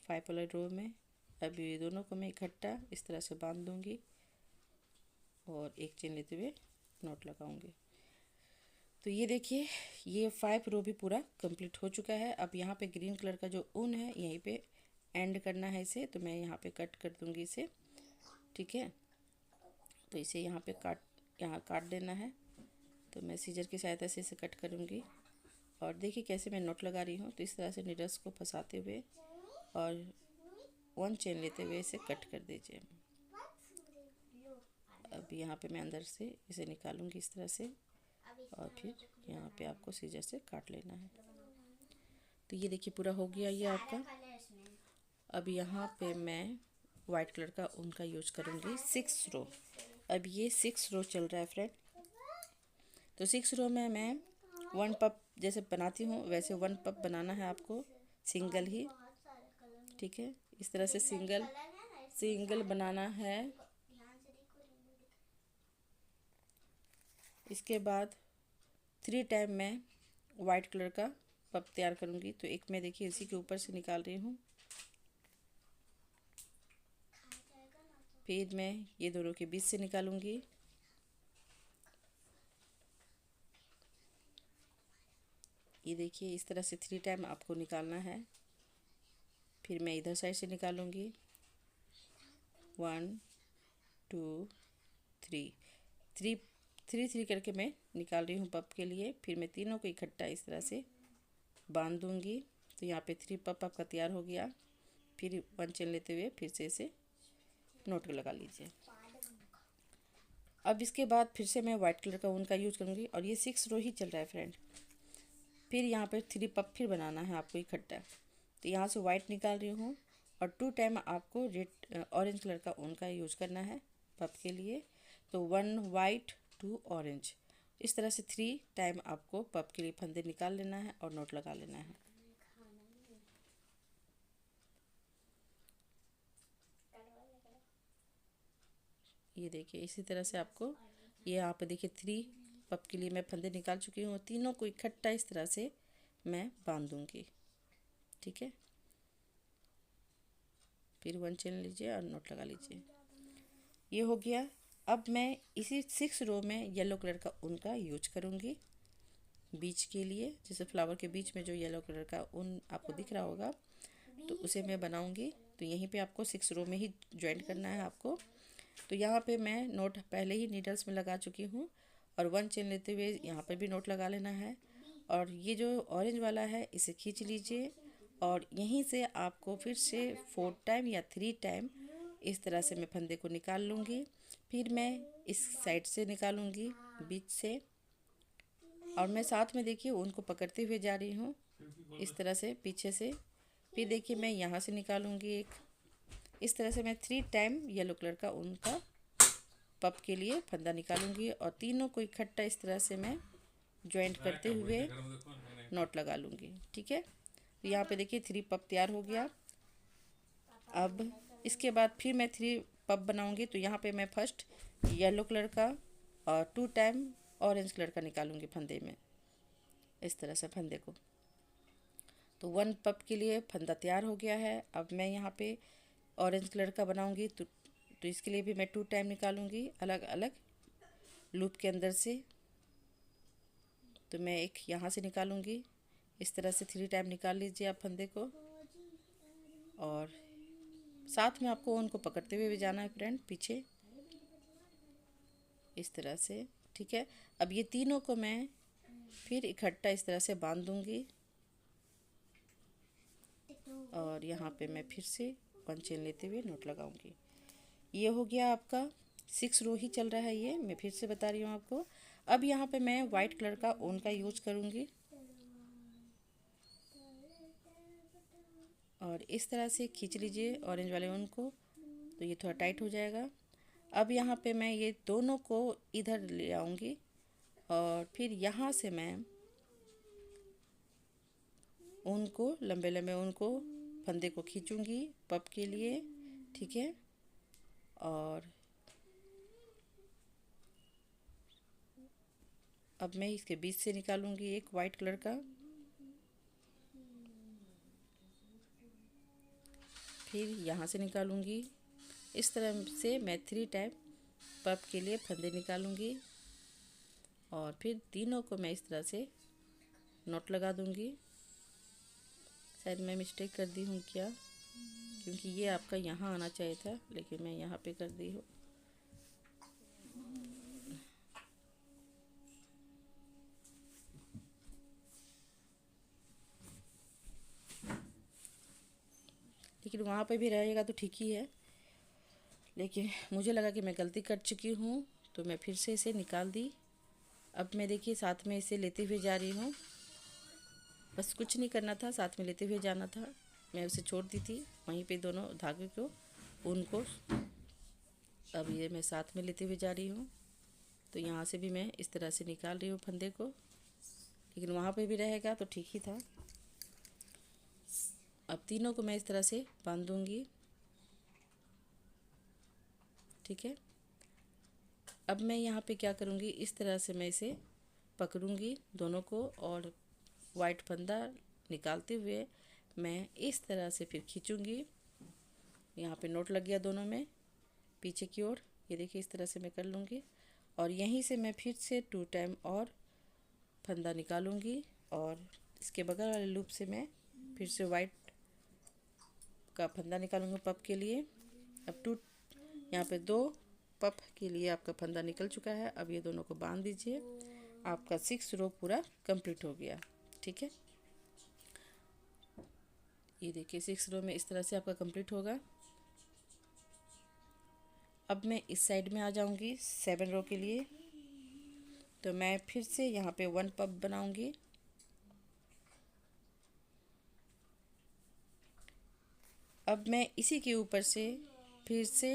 5 वाले रो में। अब ये दोनों को मैं इकट्ठा इस तरह से बांध दूंगी और एक चेन लेते हुए नॉट लगाऊंगी। तो ये देखिए, ये 5 रो भी पूरा कंप्लीट हो चुका है। अब यहाँ पे ग्रीन कलर का जो ऊन है यहीं पे एंड करना है इसे, तो मैं यहाँ पे कट कर दूंगी इसे, ठीक है। तो इसे यहाँ काट देना है। तो मैं सीजर की सहायता से इसे कट करूँगी और देखिए कैसे मैं नॉट लगा रही हूँ। तो इस तरह से नीडल्स को फंसाते हुए और 1 चेन लेते हुए इसे कट कर दीजिए। अब यहाँ पे मैं अंदर से इसे निकालूंगी इस तरह से और फिर यहाँ पे आपको सीजर से काट लेना है। तो ये देखिए पूरा हो गया ये आपका। अब यहाँ पे मैं वाइट कलर का ऊन का यूज करूँगी 6 रो। अब ये 6 रो चल रहा है फ्रेंड। तो 6 रो में मैं 1 पप जैसे बनाती हूँ वैसे 1 पप बनाना है आपको, सिंगल ही, ठीक है। इस तरह से सिंगल बनाना है। इसके बाद 3 टाइम मैं वाइट कलर का पप तैयार करूँगी। तो एक मैं देखिए इसी के ऊपर से निकाल रही हूँ, फिर मैं ये दोनों के बीच से निकालूंगी। ये देखिए इस तरह से 3 टाइम आपको निकालना है। फिर मैं इधर साइड से निकालूंगी 1 2 3 3 3 3 करके मैं निकाल रही हूँ पप के लिए। फिर मैं तीनों को इकट्ठा इस तरह से बांध दूंगी। तो यहाँ पे 3 पप आपका तैयार हो गया। फिर 1 चेन लेते हुए फिर से इसे नोट लगा लीजिए। अब इसके बाद फिर से मैं वाइट कलर का ऊन का यूज करूँगी और ये 6 रो ही चल रहा है फ्रेंड। फिर यहाँ पे 3 पप फिर बनाना है आपको इकट्ठा। तो यहाँ से वाइट निकाल रही हूँ और 2 टाइम आपको रेड ऑरेंज कलर का ऊन का यूज करना है पप के लिए। तो 1 वाइट 2 ऑरेंज, इस तरह से 3 टाइम आपको पप के लिए फंदे निकाल लेना है और नोट लगा लेना है। ये देखिए इसी तरह से आपको, ये यहाँ पे देखिए 3 पप के लिए मैं फंदे निकाल चुकी हूँ। तीनों को इकट्ठा इस तरह से मैं बांध दूंगी, ठीक है। फिर 1 चेन लीजिए और नोट लगा लीजिए। ये हो गया। अब मैं इसी 6 रो में येलो कलर का ऊन का यूज करूँगी बीच के लिए। जैसे फ्लावर के बीच में जो येलो कलर का ऊन आपको दिख रहा होगा, तो उसे मैं बनाऊँगी। तो यहीं पे आपको 6 रो में ही ज्वाइन करना है आपको। तो यहाँ पे मैं नोट पहले ही नीडल्स में लगा चुकी हूँ और 1 चेन लेते हुए यहाँ पर भी नोट लगा लेना है। और ये जो ऑरेंज वाला है इसे खींच लीजिए और यहीं से आपको फिर से 4 टाइम या 3 टाइम इस तरह से मैं फंदे को निकाल लूँगी। फिर मैं इस साइड से निकालूँगी बीच से और मैं साथ में देखिए उनको पकड़ते हुए जा रही हूँ इस तरह से पीछे से। फिर देखिए मैं यहाँ से निकालूँगी एक, इस तरह से मैं 3 टाइम येलो कलर का ऊन का पप के लिए फंदा निकालूंगी और तीनों को इकट्ठा इस तरह से मैं ज्वाइंट करते हुए नॉट लगा लूँगी, ठीक है। तो यहाँ पे देखिए 3 पप तैयार हो गया। अब इसके बाद फिर मैं 3 पप बनाऊंगी। तो यहाँ पे मैं फर्स्ट येलो कलर का और 2 टाइम ऑरेंज कलर का निकालूंगी फंदे में, इस तरह से फंदे को। तो 1 पप के लिए फंदा तैयार हो गया है। अब मैं यहाँ पे ऑरेंज कलर का बनाऊंगी। तो इसके लिए भी मैं 2 टाइम निकालूंगी अलग अलग लूप के अंदर से। तो मैं एक यहाँ से निकालूंगी, इस तरह से 3 टाइम निकाल लीजिए आप फंदे को और साथ में आपको उनको पकड़ते हुए भी जाना है फ्रेंड पीछे, इस तरह से, ठीक है। अब ये तीनों को मैं फिर इकट्ठा इस तरह से बांध दूंगी और यहाँ पे मैं फिर से 1 चेन लेते हुए नोट लगाऊंगी। ये हो गया आपका 6 रो ही चल रहा है ये, मैं फिर से बता रही हूँ आपको। अब यहाँ पे मैं वाइट कलर का ऊन का यूज करूँगी और इस तरह से खींच लीजिए ऑरेंज वाले ऊन को, तो ये थोड़ा टाइट हो जाएगा। अब यहाँ पे मैं ये दोनों को इधर ले आऊँगी और फिर यहाँ से मैं ऊन को लंबे लंबे ऊन को फंदे को खींचूँगी पप के लिए, ठीक है। और अब मैं इसके बीच से निकालूंगी एक वाइट कलर का फिर यहाँ से निकालूंगी। इस तरह से मैं 3 टाइम पप के लिए फंदे निकालूंगी और फिर तीनों को मैं इस तरह से नॉट लगा दूंगी। शायद मैं मिस्टेक कर दी हूँ क्या, क्योंकि ये आपका यहाँ आना चाहिए था, लेकिन मैं यहाँ पे कर दी हूँ। लेकिन वहाँ पे भी रहेगा तो ठीक ही है, लेकिन मुझे लगा कि मैं गलती कर चुकी हूँ, तो मैं फिर से इसे निकाल दी। अब मैं देखिए साथ में इसे लेते हुए जा रही हूँ। बस कुछ नहीं करना था, साथ में लेते हुए जाना था। मैं उसे छोड़ दी थी वहीं पे दोनों धागे को, उनको। अब ये मैं साथ में लेते हुए जा रही हूँ। तो यहाँ से भी मैं इस तरह से निकाल रही हूँ फंदे को, लेकिन वहाँ पे भी रहेगा तो ठीक ही था। अब तीनों को मैं इस तरह से बांध दूँगी। ठीक है। अब मैं यहाँ पे क्या करूँगी, इस तरह से मैं इसे पकड़ूँगी दोनों को, और वाइट फंदा निकालते हुए मैं इस तरह से फिर खींचूँगी। यहाँ पे नोट लग गया दोनों में पीछे की ओर। ये देखिए इस तरह से मैं कर लूँगी, और यहीं से मैं फिर से 2 टाइम और फंदा निकालूँगी, और इसके बगल वाले लूप से मैं फिर से वाइट का फंदा निकालूँगी पप के लिए। अब यहाँ पे 2 पप के लिए आपका फंदा निकल चुका है। अब ये दोनों को बांध दीजिए। आपका 6 रो पूरा कंप्लीट हो गया। ठीक है, ये देखिए 6 रो में इस तरह से आपका कंप्लीट होगा। अब मैं इस साइड में आ जाऊंगी 7 रो के लिए। तो मैं फिर से यहाँ पे 1 पप बनाऊंगी। अब मैं इसी के ऊपर से फिर से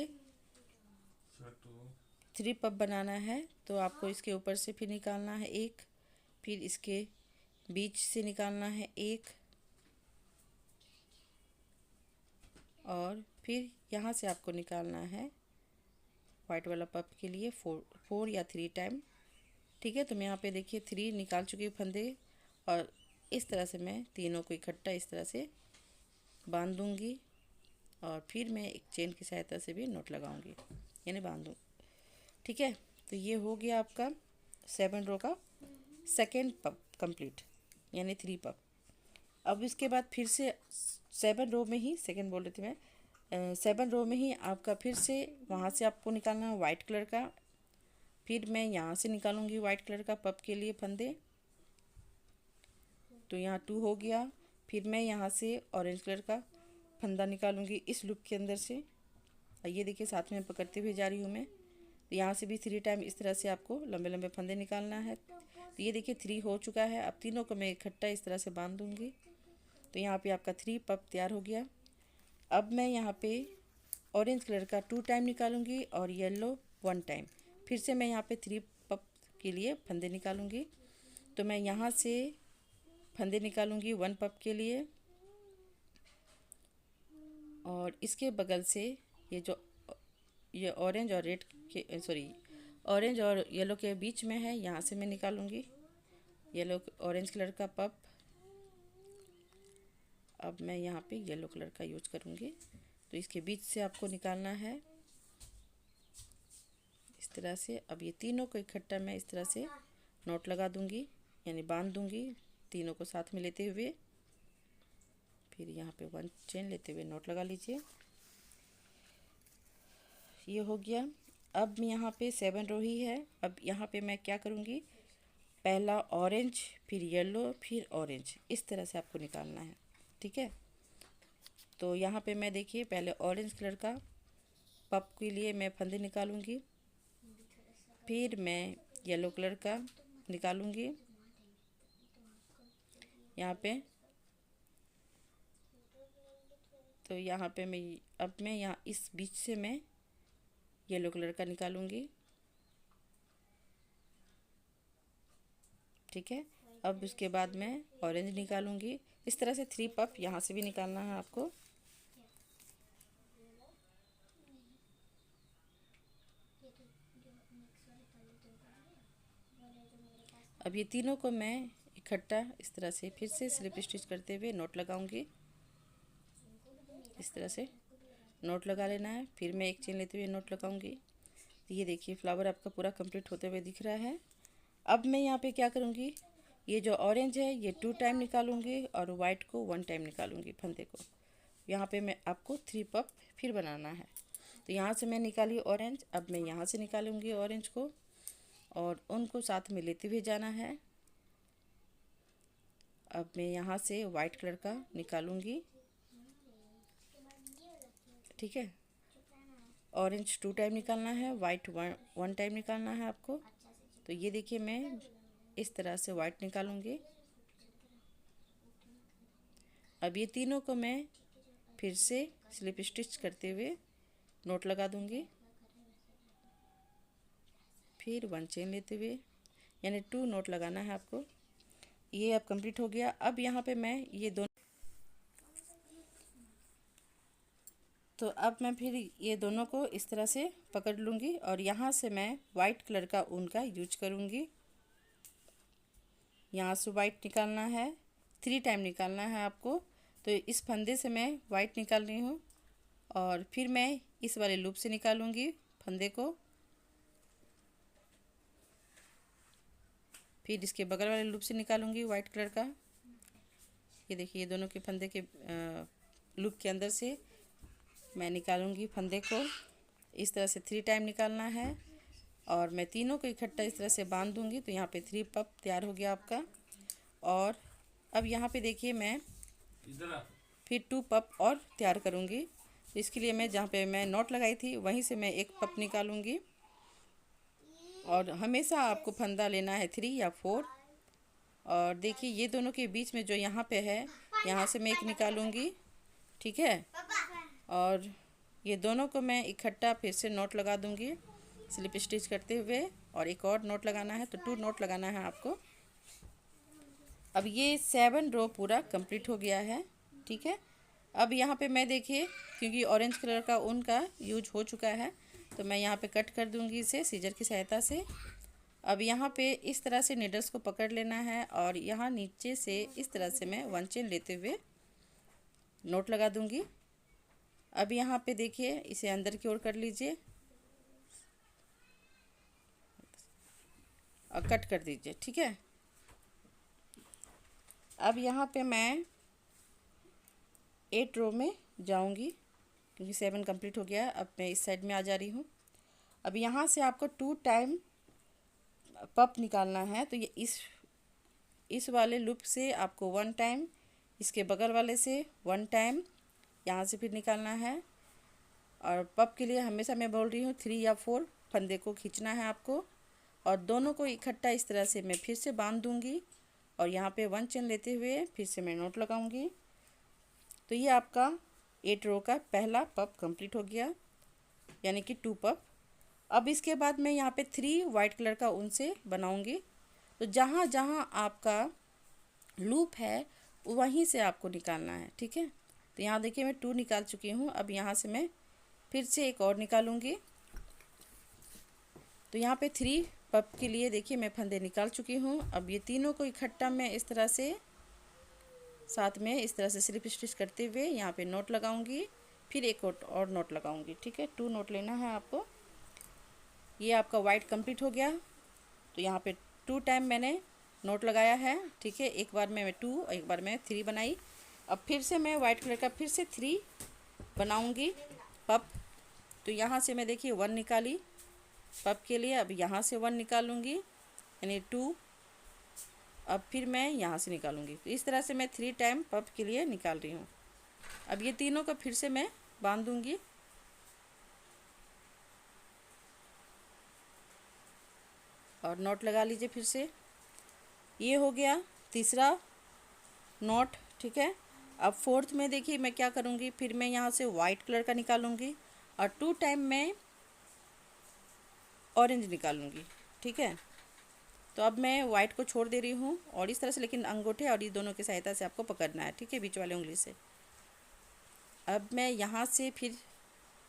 3 पप बनाना है, तो आपको इसके ऊपर से फिर निकालना है 1, फिर इसके बीच से निकालना है 1, और फिर यहाँ से आपको निकालना है वाइट वाला पप के लिए 4 या 3 टाइम। ठीक है, तो मैं यहाँ पे देखिए 3 निकाल चुकी हूँ फंदे, और इस तरह से मैं तीनों को इकट्ठा इस तरह से बांध दूँगी, और फिर मैं एक चेन की सहायता से भी नोट लगाऊंगी, यानी बांध दूँ। ठीक है, तो ये हो गया आपका 7 रो का सेकेंड पप कंप्लीट, यानी 3 पप। अब इसके बाद फिर से 7 रो में ही, सेकेंड बोल रही थी मैं, 7 रो में ही आपका फिर से वहाँ से आपको निकालना है वाइट कलर का। फिर मैं यहाँ से निकालूंगी वाइट कलर का पप के लिए फंदे, तो यहाँ 2 हो गया। फिर मैं यहाँ से ऑरेंज कलर का फंदा निकालूंगी इस लूप के अंदर से। ये देखिए साथ में पकड़ते हुए जा रही हूँ मैं। तो यहाँ से भी 3 टाइम इस तरह से आपको लंबे लंबे फंदे निकालना है। तो ये देखिए 3 हो चुका है। अब तीनों को मैं इकट्ठा इस तरह से बांध दूँगी। तो यहाँ पे आपका 3 पप तैयार हो गया। अब मैं यहाँ पे ऑरेंज कलर का 2 टाइम निकालूंगी और येलो 1 टाइम। फिर से मैं यहाँ पे 3 पप के लिए फंदे निकालूंगी। तो मैं यहाँ से फंदे निकालूंगी 1 पप के लिए, और इसके बगल से ये ऑरेंज और रेड के ऑरेंज और येलो के बीच में है, यहाँ से मैं निकालूंगी येलो ऑरेंज कलर का पप। अब मैं यहाँ पे येलो कलर का यूज करूँगी, तो इसके बीच से आपको निकालना है इस तरह से। अब ये तीनों को इकट्ठा मैं इस तरह से नोट लगा दूँगी, यानी बांध दूँगी तीनों को साथ में लेते हुए। फिर यहाँ पे 1 चेन लेते हुए नोट लगा लीजिए। ये हो गया। अब यहाँ पे 7 रो ही है। अब यहाँ पे मैं क्या करूँगी, पहला ऑरेंज, फिर येलो, फिर ऑरेंज, इस तरह से आपको निकालना है। ठीक है, तो यहाँ पे मैं देखिए पहले ऑरेंज कलर का पप के लिए मैं फंदे निकालूंगी, फिर मैं येलो कलर का निकालूंगी यहाँ पे। तो यहाँ पे मैं यहाँ इस बीच से मैं येलो कलर का निकालूंगी। ठीक है, अब उसके बाद मैं ऑरेंज निकालूंगी। इस तरह से 3 पप यहाँ से भी निकालना है आपको। अब ये तीनों को मैं इकट्ठा इस तरह से फिर से स्लिप स्टिच करते हुए नोट लगाऊंगी इस तरह से। नोट लगा लेना है। फिर मैं एक चेन लेते हुए नोट लगाऊंगी। तो ये देखिए फ्लावर आपका पूरा कंप्लीट होते हुए दिख रहा है। अब मैं यहाँ पे क्या करूँगी, ये जो ऑरेंज है ये 2 टाइम निकालूंगी और वाइट को 1 टाइम निकालूंगी फंदे को। यहाँ पे मैं आपको 3 पप फिर बनाना है। तो यहाँ से मैं निकाली ऑरेंज, अब मैं यहाँ से निकालूंगी ऑरेंज को और उनको साथ में लेते हुए जाना है। अब मैं यहाँ से वाइट कलर का निकालूंगी, ठीक है। ऑरेंज 2 टाइम निकालना है, वाइट 1 टाइम निकालना है आपको। तो ये देखिए मैं इस तरह से वाइट निकालूंगी। अब ये तीनों को मैं फिर से स्लिप स्टिच करते हुए नोट लगा दूंगी। फिर 1 चेन लेते हुए, यानी 2 नोट लगाना है आपको। ये अब कंप्लीट हो गया। अब यहाँ पे मैं ये दोनों, तो अब मैं फिर ये दोनों को इस तरह से पकड़ लूँगी और यहाँ से मैं वाइट कलर का ऊन का यूज करूँगी। यहाँ से वाइट निकालना है, 3 टाइम निकालना है आपको। तो इस फंदे से मैं वाइट निकाल रही हूँ और फिर मैं इस वाले लूप से निकालूँगी फंदे को। फिर इसके बगल वाले लूप से निकालूँगी वाइट कलर का। ये देखिए ये दोनों के फंदे के लूप के अंदर से मैं निकालूंगी फंदे को। इस तरह से 3 टाइम निकालना है और मैं तीनों को इकट्ठा इस तरह से बांध दूंगी। तो यहाँ पे 3 पप तैयार हो गया आपका। और अब यहाँ पे देखिए मैं फिर 2 पप और तैयार करूँगी। तो इसके लिए मैं जहाँ पे मैं नॉट लगाई थी वहीं से मैं 1 पप निकालूँगी। और हमेशा आपको फंदा लेना है 3 या 4। और देखिए ये दोनों के बीच में जो यहाँ पे है, यहाँ से मैं 1 निकालूँगी, ठीक है। और ये दोनों को मैं इकट्ठा फिर से नोट लगा दूंगी स्लिप स्टिच करते हुए। और एक और नोट लगाना है, तो 2 नोट लगाना है आपको। अब ये 7 रो पूरा कंप्लीट हो गया है, ठीक है। अब यहाँ पे मैं देखिए क्योंकि ऑरेंज कलर का ऊन का यूज हो चुका है तो मैं यहाँ पे कट कर दूंगी इसे सीजर की सहायता से। अब यहाँ पे इस तरह से नीडल्स को पकड़ लेना है और यहाँ नीचे से इस तरह से मैं 1 चेन लेते हुए नोट लगा दूंगी। अब यहाँ पे देखिए इसे अंदर की ओर कर लीजिए और कट कर दीजिए, ठीक है। अब यहाँ पे मैं 8 रो में जाऊंगी क्योंकि 7 कंप्लीट हो गया। अब मैं इस साइड में आ जा रही हूँ। अब यहाँ से आपको 2 टाइम पप निकालना है। तो ये इस वाले लूप से आपको 1 टाइम, इसके बगल वाले से 1 टाइम यहाँ से फिर निकालना है। और पप के लिए हमेशा मैं बोल रही हूँ 3 या 4 फंदे को खींचना है आपको। और दोनों को इकट्ठा इस तरह से मैं फिर से बांध दूँगी और यहाँ पे 1 चेन लेते हुए फिर से मैं नोट लगाऊंगी। तो ये आपका 8 रो का पहला पप कंप्लीट हो गया, यानी कि 2 पप। अब इसके बाद मैं यहाँ पे 3 वाइट कलर का ऊन से बनाऊंगी। तो जहाँ जहाँ आपका लूप है वहीं से आपको निकालना है, ठीक है। तो यहाँ देखिए मैं 2 निकाल चुकी हूँ। अब यहाँ से मैं फिर से एक और निकालूंगी। तो यहाँ पे 3 पप के लिए देखिए मैं फंदे निकाल चुकी हूँ। अब ये तीनों को इकट्ठा मैं इस तरह से साथ में इस तरह से स्लिप स्टिच करते हुए यहाँ पे नोट लगाऊंगी, फिर एक और नोट लगाऊंगी, ठीक है। 2 नोट लेना है आपको। ये आपका वाइट कंप्लीट हो गया। तो यहाँ पे 2 टाइम मैंने नोट लगाया है, ठीक है। एक बार में मैं 2 और एक बार में 3 बनाई। अब फिर से मैं वाइट कलर का फिर से 3 बनाऊंगी पप। तो यहाँ से मैं देखिए 1 निकाली पप के लिए। अब यहाँ से 1 निकालूंगी यानी 2। अब फिर मैं यहाँ से निकालूंगी। तो इस तरह से मैं 3 टाइम पप के लिए निकाल रही हूँ। अब ये तीनों को फिर से मैं बांध दूंगी। और नोट लगा लीजिए फिर से। ये हो गया तीसरा नोट, ठीक है। अब 4th में देखिए मैं क्या करूँगी, फिर मैं यहाँ से वाइट कलर का निकालूंगी और 2 टाइम मैं ऑरेंज निकालूंगी, ठीक है। तो अब मैं वाइट को छोड़ दे रही हूँ और इस तरह से, लेकिन अंगूठे और ये दोनों की सहायता से आपको पकड़ना है, ठीक है, बीच वाले उंगली से। अब मैं यहाँ से फिर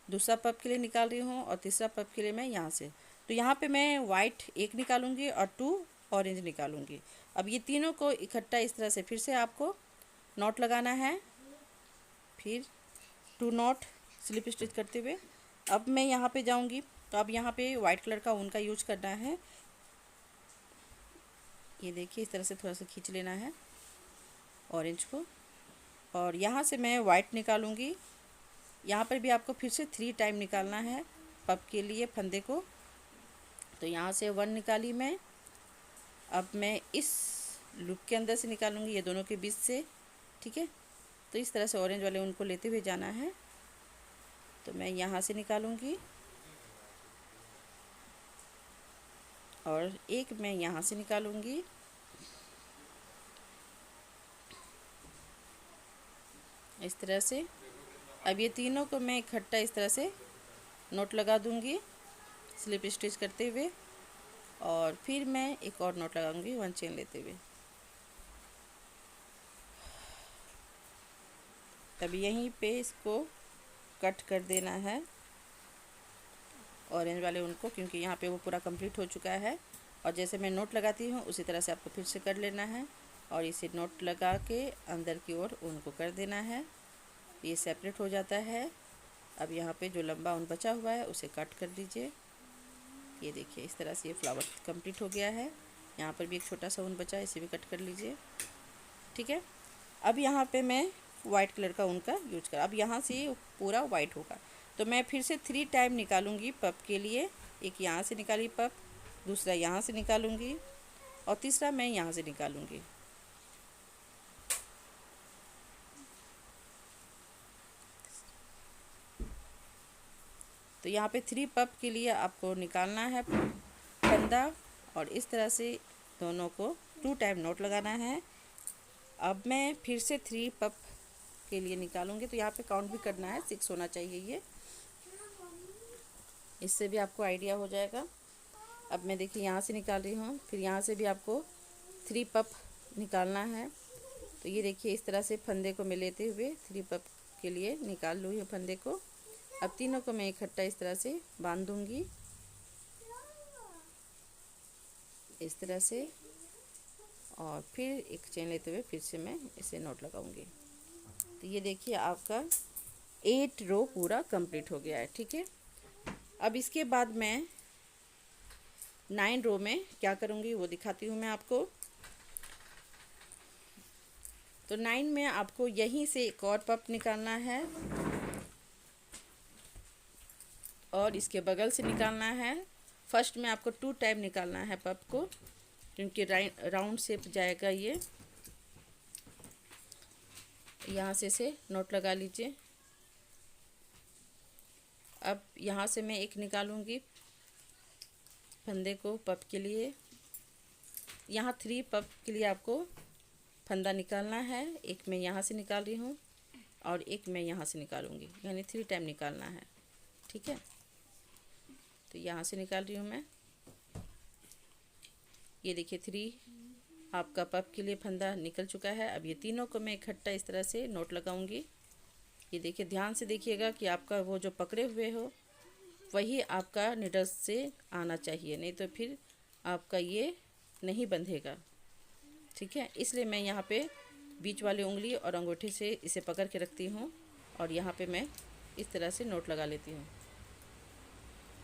दूसरा पप के लिए निकाल रही हूँ और तीसरा पप के लिए मैं यहाँ से। तो यहाँ पे मैं वाइट 1 निकालूंगी और 2 ऑरेंज निकालूंगी। अब ये तीनों को इकट्ठा इस तरह से फिर से आपको नॉट लगाना है, फिर 2 नॉट स्लिप स्टिच करते हुए। अब मैं यहाँ पे जाऊँगी, तो अब यहाँ पे वाइट कलर का ऊन का यूज करना है। ये देखिए इस तरह से थोड़ा सा खींच लेना है ऑरेंज को, और यहाँ से मैं वाइट निकालूंगी। यहाँ पर भी आपको फिर से 3 टाइम निकालना है पप के लिए फंदे को। तो यहाँ से 1 निकाली मैं। अब मैं इस लूप के अंदर से निकालूंगी, ये दोनों के बीच से, ठीक है। तो इस तरह से ऑरेंज वाले ऊन को लेते हुए जाना है। तो मैं यहाँ से निकालूंगी और एक मैं यहाँ से निकालूंगी। इस तरह से अब ये तीनों को मैं इकट्ठा इस तरह से नोट लगा दूंगी स्लिप स्टिच करते हुए, और फिर मैं एक और नोट लगाऊंगी 1 चेन लेते हुए। तब यहीं पे इसको कट कर देना है ऑरेंज वाले उनको, क्योंकि यहाँ पे वो पूरा कंप्लीट हो चुका है। और जैसे मैं नोट लगाती हूँ उसी तरह से आपको फिर से कर लेना है, और इसे नोट लगा के अंदर की ओर उनको कर देना है। ये सेपरेट हो जाता है। अब यहाँ पे जो लंबा ऊन बचा हुआ है उसे कट कर दीजिए। ये देखिए इस तरह से ये फ्लावर कंप्लीट हो गया है। यहाँ पर भी एक छोटा सा ऊन बचा है, इसे भी कट कर लीजिए, ठीक है। अब यहाँ पे मैं वाइट कलर का ऊन का यूज कर, अब यहाँ से पूरा वाइट होगा। तो मैं फिर से 3 टाइम निकालूंगी पप के लिए। एक यहाँ से निकाली पप, दूसरा यहाँ से निकालूंगी, और तीसरा मैं यहाँ से निकालूंगी। तो यहाँ पे 3 पप के लिए आपको निकालना है फंदा, और इस तरह से दोनों को 2 टाइम नोट लगाना है। अब मैं फिर से 3 पप के लिए निकालूंगी। तो यहाँ पे काउंट भी करना है, 6 होना चाहिए ये, इससे भी आपको आइडिया हो जाएगा। अब मैं देखिए यहाँ से निकाल रही हूँ, फिर यहाँ से भी आपको 3 पप निकालना है। तो ये देखिए इस तरह से फंदे को मैं लेते हुए 3 पप के लिए निकाल लूँ फंदे को। अब तीनों को मैं इकट्ठा इस तरह से बांध दूँगी, इस तरह से, और फिर एक चेन लेते हुए फिर से मैं इसे नोट लगाऊंगी। तो ये देखिए आपका 8 रो पूरा कंप्लीट हो गया है, ठीक है। अब इसके बाद मैं 9 रो में क्या करूँगी वो दिखाती हूँ मैं आपको। तो 9 में आपको यहीं से एक और पप निकालना है, और इसके बगल से निकालना है। फर्स्ट में आपको 2 टाइम निकालना है पप को, क्योंकि राउंड शेप जाएगा ये। यहाँ से इसे नोट लगा लीजिए। अब यहाँ से मैं एक निकालूंगी फंदे को पप के लिए। यहाँ 3 पप के लिए आपको फंदा निकालना है। एक मैं यहाँ से निकाल रही हूँ और एक मैं यहाँ से निकालूंगी, यानी 3 टाइम निकालना है, ठीक है। तो यहाँ से निकाल रही हूँ मैं। ये देखिए 3 आपका पप के लिए फंदा निकल चुका है। अब ये तीनों को मैं इकट्ठा इस तरह से नोट लगाऊंगी। ये देखिए ध्यान से देखिएगा कि आपका वो जो पकड़े हुए हो वही आपका निडल्स से आना चाहिए, नहीं तो फिर आपका ये नहीं बंधेगा, ठीक है। इसलिए मैं यहाँ पे बीच वाली उंगली और अंगूठे से इसे पकड़ के रखती हूँ, और यहाँ पे मैं इस तरह से नोट लगा लेती हूँ,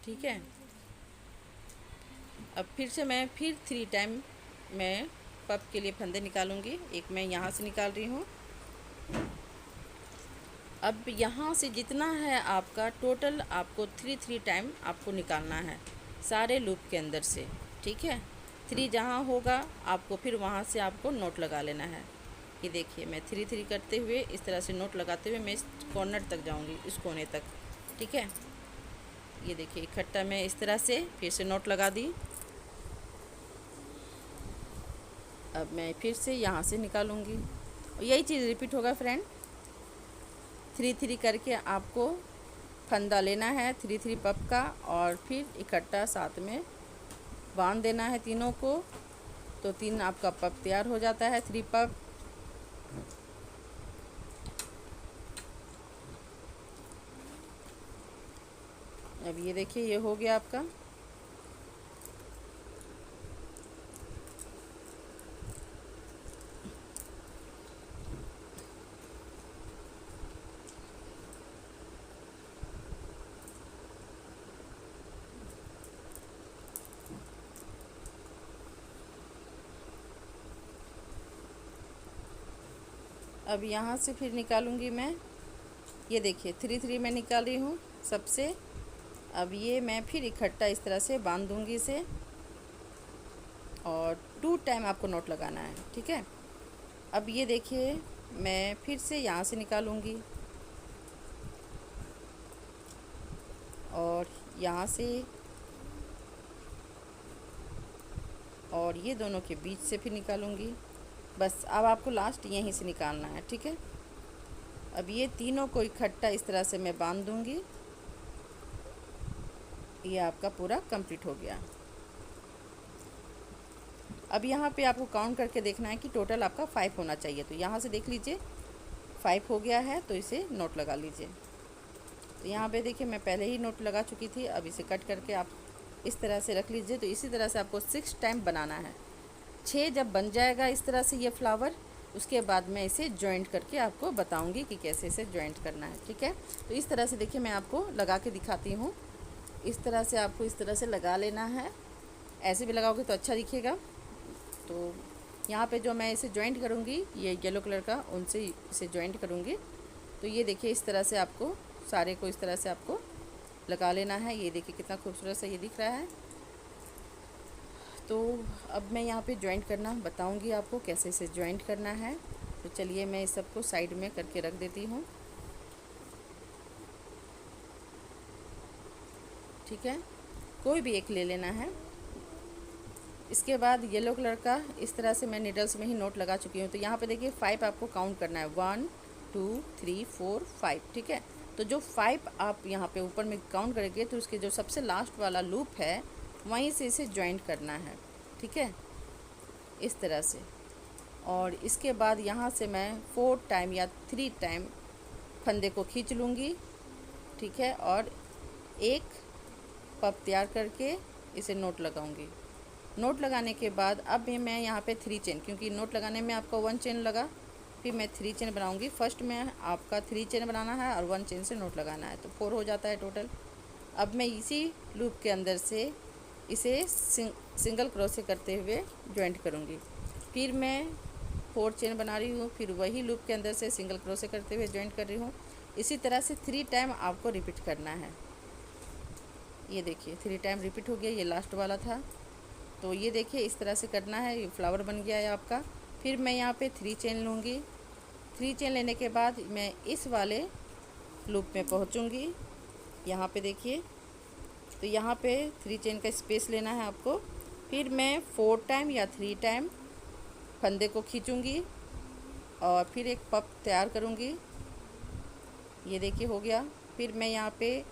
ठीक है। अब फिर से मैं 3 टाइम मैं पप के लिए फंदे निकालूंगी। एक मैं यहाँ से निकाल रही हूँ। अब यहाँ से जितना है आपका टोटल आपको 3 टाइम आपको निकालना है सारे लूप के अंदर से, ठीक है। 3 जहाँ होगा आपको फिर वहाँ से आपको नोट लगा लेना है। ये देखिए मैं 3 करते हुए इस तरह से नोट लगाते हुए मैं इस कॉर्नर तक जाऊँगी, इस कोने तक, ठीक है। ये देखिए इकट्ठा मैं इस तरह से फिर से नोट लगा दी। अब मैं फिर से यहाँ से निकालूंगी, यही चीज़ रिपीट होगा फ्रेंड। 3 करके आपको फंदा लेना है 3 पप का, और फिर इकट्ठा साथ में बांध देना है तीनों को। तो 3 आपका पप तैयार हो जाता है, 3 पप। अब ये देखिए ये हो गया आपका। अब यहाँ से फिर निकालूंगी मैं, ये देखिए 3 मैं निकाल रही हूँ सबसे। अब ये मैं फिर इकट्ठा इस तरह से बांध दूँगी इसे, और 2 टाइम आपको नोट लगाना है, ठीक है। अब ये देखिए मैं फिर से यहाँ से निकालूंगी और यहाँ से, और ये दोनों के बीच से फिर निकालूंगी। बस अब आपको लास्ट यहीं से निकालना है, ठीक है। अब ये तीनों को इकट्ठा इस तरह से मैं बांध दूंगी। ये आपका पूरा कंप्लीट हो गया। अब यहाँ पे आपको काउंट करके देखना है कि टोटल आपका 5 होना चाहिए। तो यहाँ से देख लीजिए 5 हो गया है, तो इसे नोट लगा लीजिए। तो यहाँ पे देखिए मैं पहले ही नोट लगा चुकी थी। अब इसे कट करके आप इस तरह से रख लीजिए। तो इसी तरह से आपको 6 टाइम बनाना है। 6 जब बन जाएगा इस तरह से ये फ्लावर, उसके बाद मैं इसे जॉइंट करके आपको बताऊंगी कि कैसे इसे जॉइंट करना है, ठीक है। तो इस तरह से देखिए मैं आपको लगा के दिखाती हूँ। इस तरह से आपको इस तरह से लगा लेना है। ऐसे भी लगाओगे तो अच्छा दिखेगा। तो यहाँ पे जो मैं इसे जॉइंट करूँगी, ये येलो कलर का, उनसे इसे जॉइंट करूँगी। तो ये देखिए इस तरह से आपको सारे को इस तरह से आपको लगा लेना है। ये देखिए कितना खूबसूरत सा ये दिख रहा है। तो अब मैं यहाँ पे जॉइंट करना बताऊँगी आपको कैसे इसे जॉइंट करना है। तो चलिए मैं इस सबको साइड में करके रख देती हूँ, ठीक है। कोई भी एक ले लेना है। इसके बाद येलो कलर का इस तरह से मैं नीडल्स में ही नोट लगा चुकी हूँ। तो यहाँ पे देखिए 5 आपको काउंट करना है, 1 2 3 4 5, ठीक है। तो जो 5 आप यहाँ पे ऊपर में काउंट करेंगे तो उसके जो सबसे लास्ट वाला लूप है वहीं से इसे जॉइंट करना है, ठीक है, इस तरह से। और इसके बाद यहाँ से मैं 4 टाइम या 3 टाइम फंदे को खींच लूँगी, ठीक है। और एक पप तैयार करके इसे नोट लगाऊंगी। नोट लगाने के बाद अब मैं यहाँ पे 3 चेन, क्योंकि नोट लगाने में आपका 1 चेन लगा, फिर मैं 3 चेन बनाऊंगी। फर्स्ट में आपका 3 चेन बनाना है और 1 चेन से नोट लगाना है, तो 4 हो जाता है टोटल। अब मैं इसी लूप के अंदर से इसे सिंगल क्रोशे करते हुए जॉइंट करूँगी। फिर मैं 4 चेन बना रही हूँ, फिर वही लूप के अंदर से सिंगल क्रोशे करते हुए जॉइंट कर रही हूँ। इसी तरह से 3 टाइम आपको रिपीट करना है। ये देखिए 3 टाइम रिपीट हो गया, ये लास्ट वाला था। तो ये देखिए इस तरह से करना है। ये फ्लावर बन गया है आपका। फिर मैं यहाँ पे 3 चेन लूँगी। 3 चेन लेने के बाद मैं इस वाले लूप में पहुँचूँगी। यहाँ पे देखिए, तो यहाँ पे 3 चेन का स्पेस लेना है आपको। फिर मैं 4 टाइम या 3 टाइम फंदे को खींचूँगी और फिर एक पप तैयार करूँगी। ये देखिए हो गया। फिर मैं यहाँ पे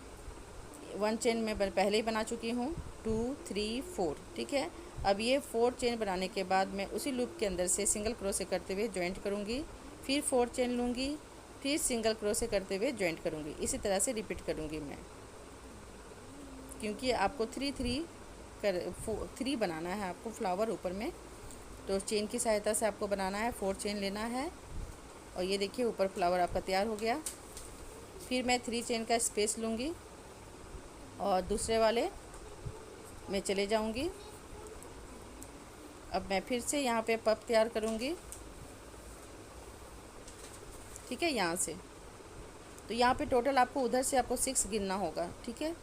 1 चेन में पहले ही बना चुकी हूँ, 2 3 4, ठीक है। अब ये 4 चेन बनाने के बाद मैं उसी लूप के अंदर से सिंगल क्रोशे करते हुए जॉइंट करूँगी। फिर 4 चेन लूँगी, फिर सिंगल क्रोशे करते हुए जॉइंट करूँगी। इसी तरह से रिपीट करूँगी मैं, क्योंकि आपको 3 बनाना है आपको फ्लावर ऊपर में। तो चेन की सहायता से आपको बनाना है। 4 चेन लेना है और ये देखिए ऊपर फ्लावर आपका तैयार हो गया। फिर मैं 3 चेन का स्पेस लूँगी और दूसरे वाले में चले जाऊँगी। अब मैं फिर से यहाँ पे पप तैयार करूँगी, ठीक है, यहाँ से। तो यहाँ पे टोटल आपको उधर से आपको 6 गिनना होगा, ठीक है,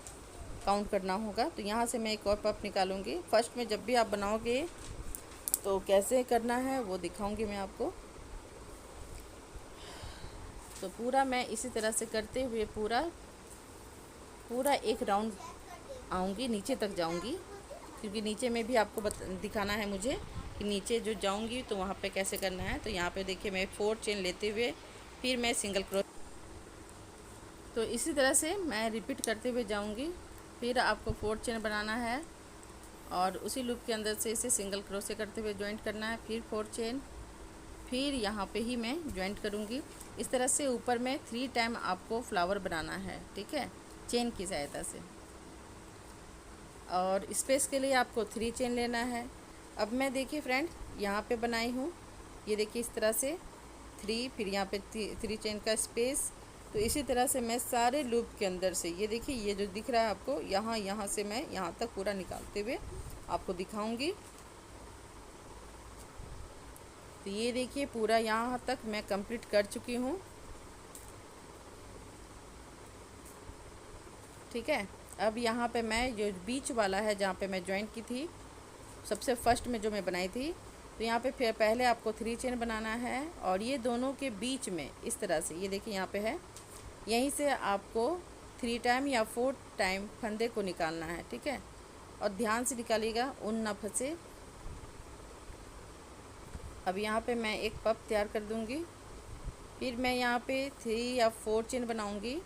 काउंट करना होगा। तो यहाँ से मैं एक और पप निकालूँगी। फर्स्ट में जब भी आप बनाओगे तो कैसे करना है वो दिखाऊँगी मैं आपको। तो पूरा मैं इसी तरह से करते हुए पूरा एक राउंड आऊँगी, नीचे तक जाऊँगी, क्योंकि नीचे में भी आपको दिखाना है मुझे कि नीचे जो जाऊँगी तो वहाँ पे कैसे करना है। तो यहाँ पे देखिए मैं 4 चेन लेते हुए फिर मैं सिंगल क्रोश, तो इसी तरह से मैं रिपीट करते हुए जाऊँगी। फिर आपको 4 चेन बनाना है और उसी लूप के अंदर से इसे सिंगल क्रोशे करते हुए जॉइंट करना है। फिर 4 चेन, फिर यहाँ पे ही मैं जॉइंट करूँगी। इस तरह से ऊपर में 3 टाइम आपको फ्लावर बनाना है, ठीक है, चेन की सहायता से। और स्पेस के लिए आपको 3 चेन लेना है। अब मैं देखिए फ्रेंड यहाँ पे बनाई हूँ, ये देखिए इस तरह से 3, फिर यहाँ पे 3 चेन का स्पेस। तो इसी तरह से मैं सारे लूप के अंदर से, ये देखिए ये जो दिख रहा है आपको, यहाँ से मैं यहाँ तक पूरा निकालते हुए आपको दिखाऊंगी। तो ये देखिए पूरा यहाँ तक मैं कंप्लीट कर चुकी हूँ। ठीक है, अब यहाँ पे मैं जो बीच वाला है जहाँ पे मैं जॉइंट की थी सबसे फर्स्ट में जो मैं बनाई थी, तो यहाँ पे फिर पहले आपको 3 चेन बनाना है और ये दोनों के बीच में इस तरह से, ये देखिए यहाँ पे है, यहीं से आपको 3 टाइम या 4 टाइम फंदे को निकालना है। ठीक है, और ध्यान से निकालिएगा, ऊन ना फंसे। अब यहाँ पे मैं एक पप तैयार कर दूँगी, फिर मैं यहाँ पे 3 या 4 चेन बनाऊँगी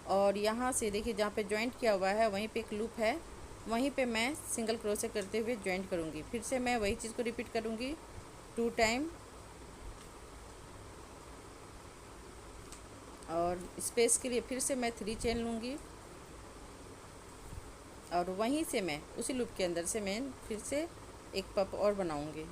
और यहाँ से देखिए जहाँ पे जॉइंट किया हुआ है वहीं पे एक लूप है, वहीं पे मैं सिंगल क्रोशे करते हुए जॉइंट करूँगी। फिर से मैं वही चीज़ को रिपीट करूँगी 2 टाइम और स्पेस के लिए फिर से मैं 3 चेन लूँगी और वहीं से मैं उसी लूप के अंदर से मैं फिर से एक पप और बनाऊँगी।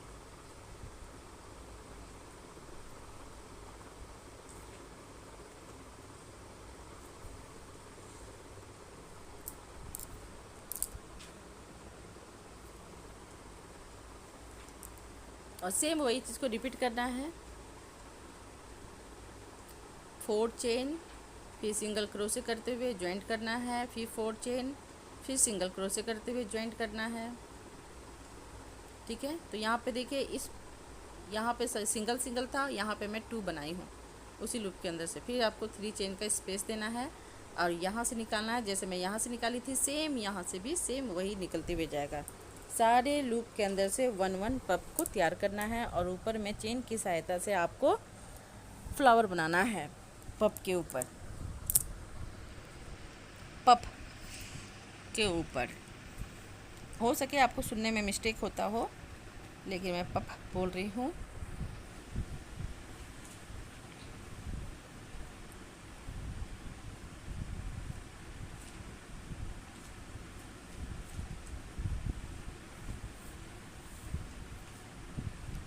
और सेम वही चीज़ को रिपीट करना है, 4 चेन, फिर सिंगल क्रोशे करते हुए जॉइंट करना है, फिर 4 चेन, फिर सिंगल क्रोशे करते हुए जॉइंट करना है। ठीक है, तो यहाँ पे देखिए यहाँ पे सिंगल सिंगल था, यहाँ पे मैं 2 बनाई हूँ उसी लूप के अंदर से। फिर आपको 3 चेन का स्पेस देना है और यहाँ से निकालना है, जैसे मैं यहाँ से निकाली थी सेम यहाँ से भी सेम वही निकलते हुए जाएगा। सारे लूप के अंदर से 1-1 पप को तैयार करना है और ऊपर में चेन की सहायता से आपको फ्लावर बनाना है पप के ऊपर, पप के ऊपर। हो सके आपको सुनने में मिस्टेक होता हो, लेकिन मैं पप बोल रही हूँ।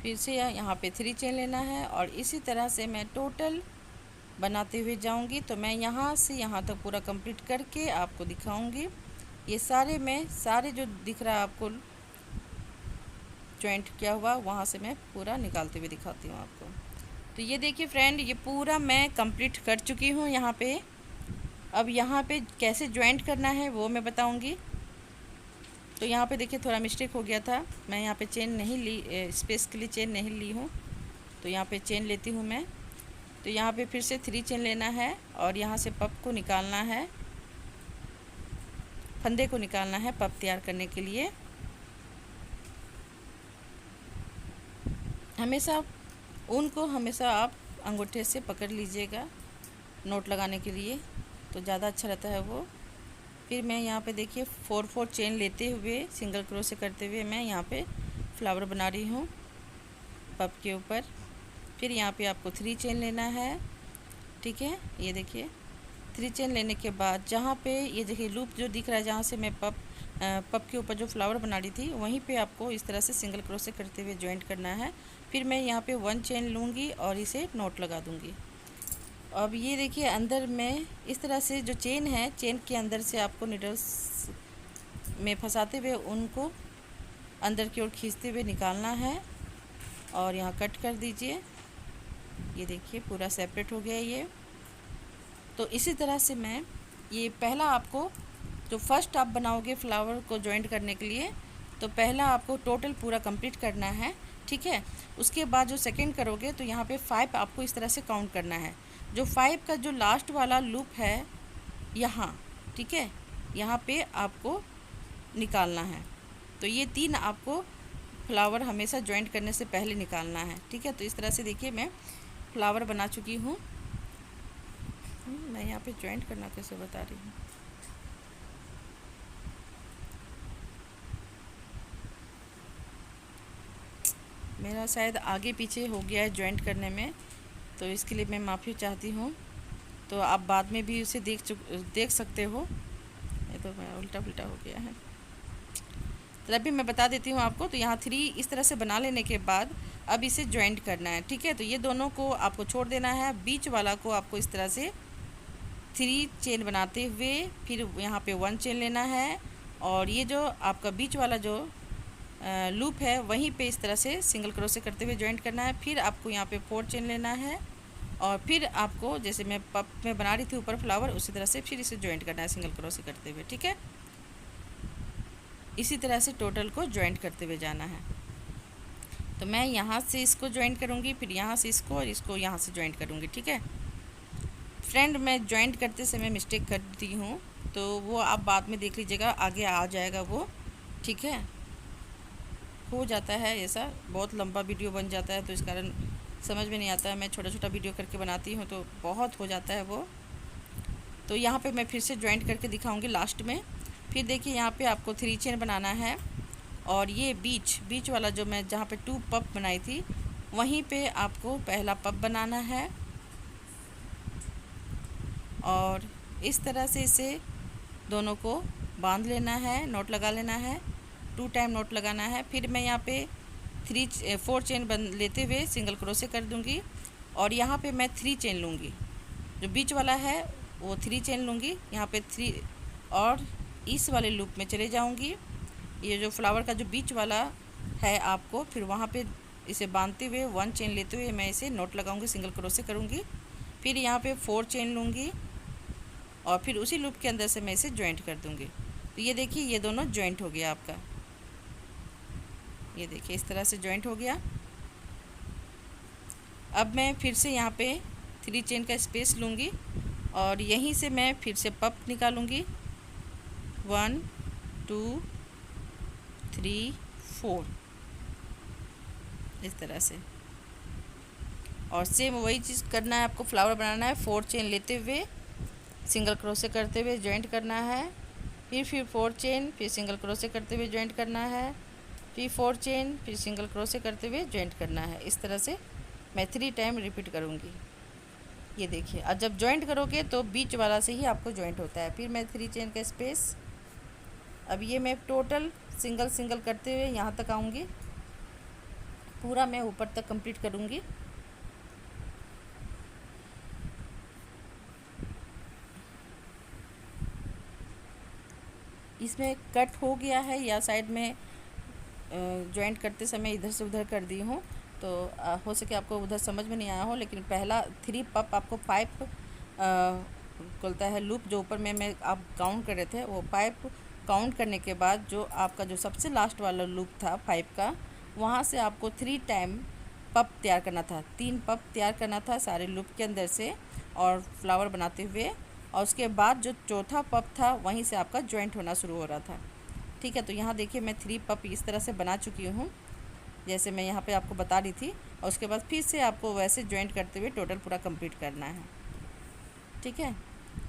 फिर से यहाँ पे 3 चेन लेना है और इसी तरह से मैं टोटल बनाते हुए जाऊंगी। तो मैं यहाँ से यहाँ तक पूरा कंप्लीट करके आपको दिखाऊंगी। ये सारे जो दिख रहा है आपको जॉइंट किया हुआ, वहाँ से मैं पूरा निकालते हुए दिखाती हूँ आपको। तो ये देखिए फ्रेंड, ये पूरा मैं कंप्लीट कर चुकी हूँ यहाँ पे। अब यहाँ पे कैसे जॉइंट करना है वो मैं बताऊँगी। तो यहाँ पे देखिए थोड़ा मिस्टेक हो गया था, मैं यहाँ पे चेन नहीं ली, स्पेस के लिए चेन नहीं ली हूँ, तो यहाँ पे चेन लेती हूँ मैं। तो यहाँ पे फिर से 3 चेन लेना है और यहाँ से पप को निकालना है, फंदे को निकालना है पप तैयार करने के लिए। हमेशा ऊन को हमेशा आप अंगूठे से पकड़ लीजिएगा नोट लगाने के लिए, तो ज़्यादा अच्छा रहता है वो। फिर मैं यहाँ पे देखिए 4-4 चेन लेते हुए सिंगल क्रोशे करते हुए मैं यहाँ पे फ्लावर बना रही हूँ पप के ऊपर। फिर यहाँ पे आपको 3 चेन लेना है। ठीक है, ये देखिए 3 चेन लेने के बाद जहाँ पे ये देखिए लूप जो दिख रहा है, जहाँ से मैं पप के ऊपर जो फ्लावर बना रही थी, वहीं पे आपको इस तरह से सिंगल क्रोशे करते हुए जॉइंट करना है। फिर मैं यहाँ पे 1 चेन लूँगी और इसे नोट लगा दूँगी। अब ये देखिए अंदर में इस तरह से जो चेन है, चेन के अंदर से आपको नीडल्स में फंसाते हुए उनको अंदर की ओर खींचते हुए निकालना है और यहाँ कट कर दीजिए। ये देखिए पूरा सेपरेट हो गया ये। तो इसी तरह से मैं ये पहला आपको जो फर्स्ट आप बनाओगे फ्लावर को जॉइंट करने के लिए, तो पहला आपको टोटल पूरा कंप्लीट करना है। ठीक है, उसके बाद जो सेकंड करोगे तो यहाँ पे 5 आपको इस तरह से काउंट करना है। जो 5 का जो लास्ट वाला लूप है यहाँ, ठीक है, यहाँ पे आपको निकालना है। तो ये 3 आपको फ्लावर हमेशा जॉइंट करने से पहले निकालना है। ठीक है, तो इस तरह से देखिए मैं फ्लावर बना चुकी हूँ। मैं यहाँ पे जॉइंट करना कैसे बता रही हूँ। मेरा शायद आगे पीछे हो गया है जॉइंट करने में, तो इसके लिए मैं माफ़ी चाहती हूँ। तो आप बाद में भी उसे देख सकते हो। ये तो मैं उल्टा पुल्टा हो गया है, तो अभी मैं बता देती हूँ आपको। तो यहाँ 3 इस तरह से बना लेने के बाद अब इसे जॉइंट करना है। ठीक है, तो ये दोनों को आपको छोड़ देना है, बीच वाला को आपको इस तरह से 3 चेन बनाते हुए फिर यहाँ पे 1 चेन लेना है और ये जो आपका बीच वाला जो लूप है वहीं पे इस तरह से सिंगल क्रोशे करते हुए जॉइंट करना है। फिर आपको यहाँ पे 4 चेन लेना है और फिर आपको जैसे मैं पप में बना रही थी ऊपर फ्लावर, उसी तरह से फिर इसे जॉइंट करना है सिंगल क्रोशे करते हुए। ठीक है, इसी तरह से टोटल को जॉइंट करते हुए जाना है। तो मैं यहाँ से इसको जॉइंट करूँगी, फिर यहाँ से इसको और इसको यहाँ से जॉइंट करूँगी। ठीक है फ्रेंड, मैं जॉइंट करते समय मिस्टेक करती हूँ, तो वो आप बाद में देख लीजिएगा, आगे आ जाएगा वो। ठीक है, हो जाता है ऐसा, बहुत लंबा वीडियो बन जाता है तो इस कारण समझ में नहीं आता है। मैं छोटा छोटा वीडियो करके बनाती हूँ तो बहुत हो जाता है वो। तो यहाँ पे मैं फिर से जॉइंट करके दिखाऊंगी लास्ट में। फिर देखिए यहाँ पे आपको 3 चेन बनाना है और ये बीच वाला जो मैं जहाँ पे 2 पप बनाई थी वहीं पे आपको पहला पप बनाना है और इस तरह से इसे दोनों को बांध लेना है, नोट लगा लेना है, 2 टाइम नोट लगाना है। फिर मैं यहाँ पे 4 चेन लेते हुए सिंगल क्रोशे कर दूँगी और यहाँ पे मैं 3 चेन लूँगी। जो बीच वाला है वो 3 चेन लूँगी यहाँ पे 3 और इस वाले लूप में चले जाऊँगी। ये जो फ्लावर का जो बीच वाला है आपको फिर वहाँ पे इसे बांधते हुए 1 चेन लेते हुए मैं इसे नोट लगाऊँगी, सिंगल क्रोशे करूँगी। फिर यहाँ पे 4 चेन लूँगी और फिर उसी लूप के अंदर से मैं इसे जॉइंट कर दूँगी। तो ये देखिए ये दोनों जॉइंट हो गया आपका, ये देखिए इस तरह से जॉइंट हो गया। अब मैं फिर से यहाँ पे 3 चेन का स्पेस लूँगी और यहीं से मैं फिर से पप निकालूँगी 1 2 3 4 इस तरह से। और सेम वही चीज़ करना है आपको, फ्लावर बनाना है। 4 चेन लेते हुए सिंगल क्रोशे करते हुए जॉइंट करना है, फिर 4 चेन, फिर सिंगल क्रोशे करते हुए जॉइंट करना है, फिर 4 चेन, फिर सिंगल क्रोशे करते हुए जॉइंट करना है। इस तरह से मैं 3 टाइम रिपीट करूँगी। ये देखिए, और जब जॉइंट करोगे तो बीच वाला से ही आपको जॉइंट होता है। फिर मैं 3 चेन का स्पेस, अब ये मैं टोटल सिंगल करते हुए यहाँ तक आऊँगी, पूरा मैं ऊपर तक कंप्लीट करूँगी। इसमें कट हो गया है या साइड में जॉइंट करते समय इधर से उधर कर दी हूँ, तो हो सके आपको उधर समझ में नहीं आया हो। लेकिन पहला 3 पप आपको 5 बोलता है लूप, जो ऊपर में मैं आप काउंट कर रहे थे वो 5 काउंट करने के बाद जो आपका जो सबसे लास्ट वाला लूप था 5 का, वहाँ से आपको 3 टाइम पप तैयार करना था। 3 पप तैयार करना था सारे लूप के अंदर से और फ्लावर बनाते हुए, और उसके बाद जो चौथा पप था वहीं से आपका जॉइंट होना शुरू हो रहा था। ठीक है, तो यहाँ देखिए मैं 3 पप इस तरह से बना चुकी हूँ जैसे मैं यहाँ पे आपको बता रही थी, और उसके बाद फिर से आपको वैसे जॉइंट करते हुए टोटल पूरा कंप्लीट करना है। ठीक है,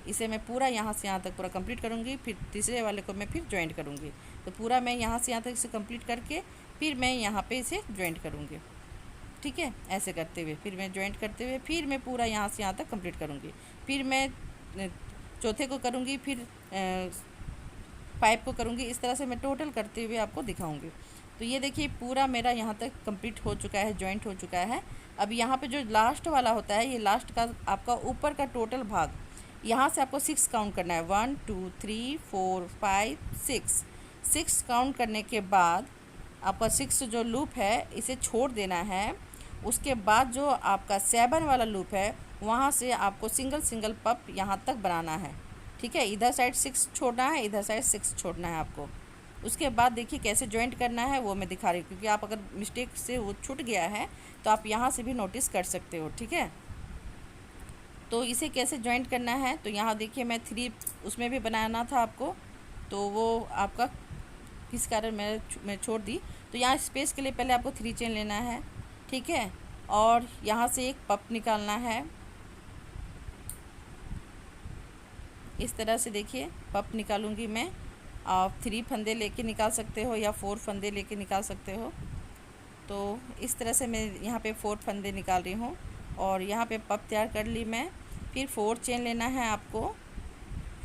इसे मैं पूरा यहाँ से यहाँ तक पूरा कंप्लीट करूँगी, फिर तीसरे वाले को मैं फिर जॉइंट करूँगी। तो पूरा मैं यहाँ से यहाँ तक इसे कंप्लीट करके फिर मैं यहाँ पे इसे जॉइंट करूँगी। ठीक है, ऐसे करते हुए फिर मैं जॉइंट करते हुए फिर मैं पूरा यहाँ से यहाँ तक कंप्लीट करूँगी। फिर मैं चौथे को करूँगी, फिर 5 को करूँगी। इस तरह से मैं टोटल करते हुए आपको दिखाऊँगी। तो ये देखिए पूरा मेरा यहाँ तक कंप्लीट हो चुका है, जॉइंट हो चुका है। अब यहाँ पे जो लास्ट वाला होता है, ये लास्ट का आपका ऊपर का टोटल भाग, यहाँ से आपको 6 काउंट करना है। 1 2 3 4 5 6 काउंट करने के बाद आपका 6 जो लूप है इसे छोड़ देना है। उसके बाद जो आपका 7 वाला लूप है वहाँ से आपको सिंगल पप यहाँ तक बनाना है। ठीक है, इधर साइड 6 छोड़ना है, इधर साइड 6 छोड़ना है आपको। उसके बाद देखिए कैसे जॉइंट करना है वो मैं दिखा रही हूँ, क्योंकि आप अगर मिस्टेक से वो छूट गया है तो आप यहाँ से भी नोटिस कर सकते हो। ठीक है, तो इसे कैसे जॉइंट करना है, तो यहाँ देखिए मैं 3 उसमें भी बनाना था आपको, तो वो आपका किस कारण मैं छोड़ दी। तो यहाँ स्पेस के लिए पहले आपको 3 चेन लेना है। ठीक है, और यहाँ से एक पप निकालना है। इस तरह से देखिए पप निकालूंगी मैं। आप 3 फंदे लेके निकाल सकते हो या 4 फंदे लेके निकाल सकते हो। तो इस तरह से मैं यहाँ पे 4 फंदे निकाल रही हूँ और यहाँ पे पप तैयार कर ली मैं। फिर 4 चेन लेना है आपको।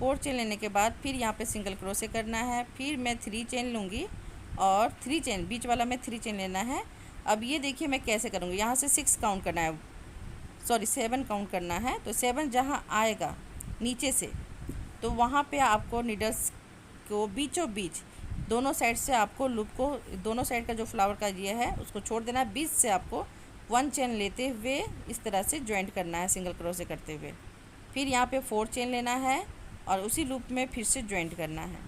4 चेन लेने के बाद फिर यहाँ पे सिंगल क्रोशे करना है। फिर मैं 3 चेन लूँगी और 3 चेन बीच वाला में 3 चेन लेना है। अब ये देखिए मैं कैसे करूँगी, यहाँ से 6 काउंट करना है, सॉरी 7 काउंट करना है। तो 7 जहाँ आएगा नीचे से, तो वहाँ पे आपको नीडल्स को बीचों बीच दोनों साइड से आपको लूप को, दोनों साइड का जो फ्लावर का ये है उसको छोड़ देना है। बीच से आपको 1 चेन लेते हुए इस तरह से जॉइंट करना है सिंगल क्रोशे करते हुए। फिर यहाँ पे 4 चेन लेना है और उसी लूप में फिर से जॉइंट करना है।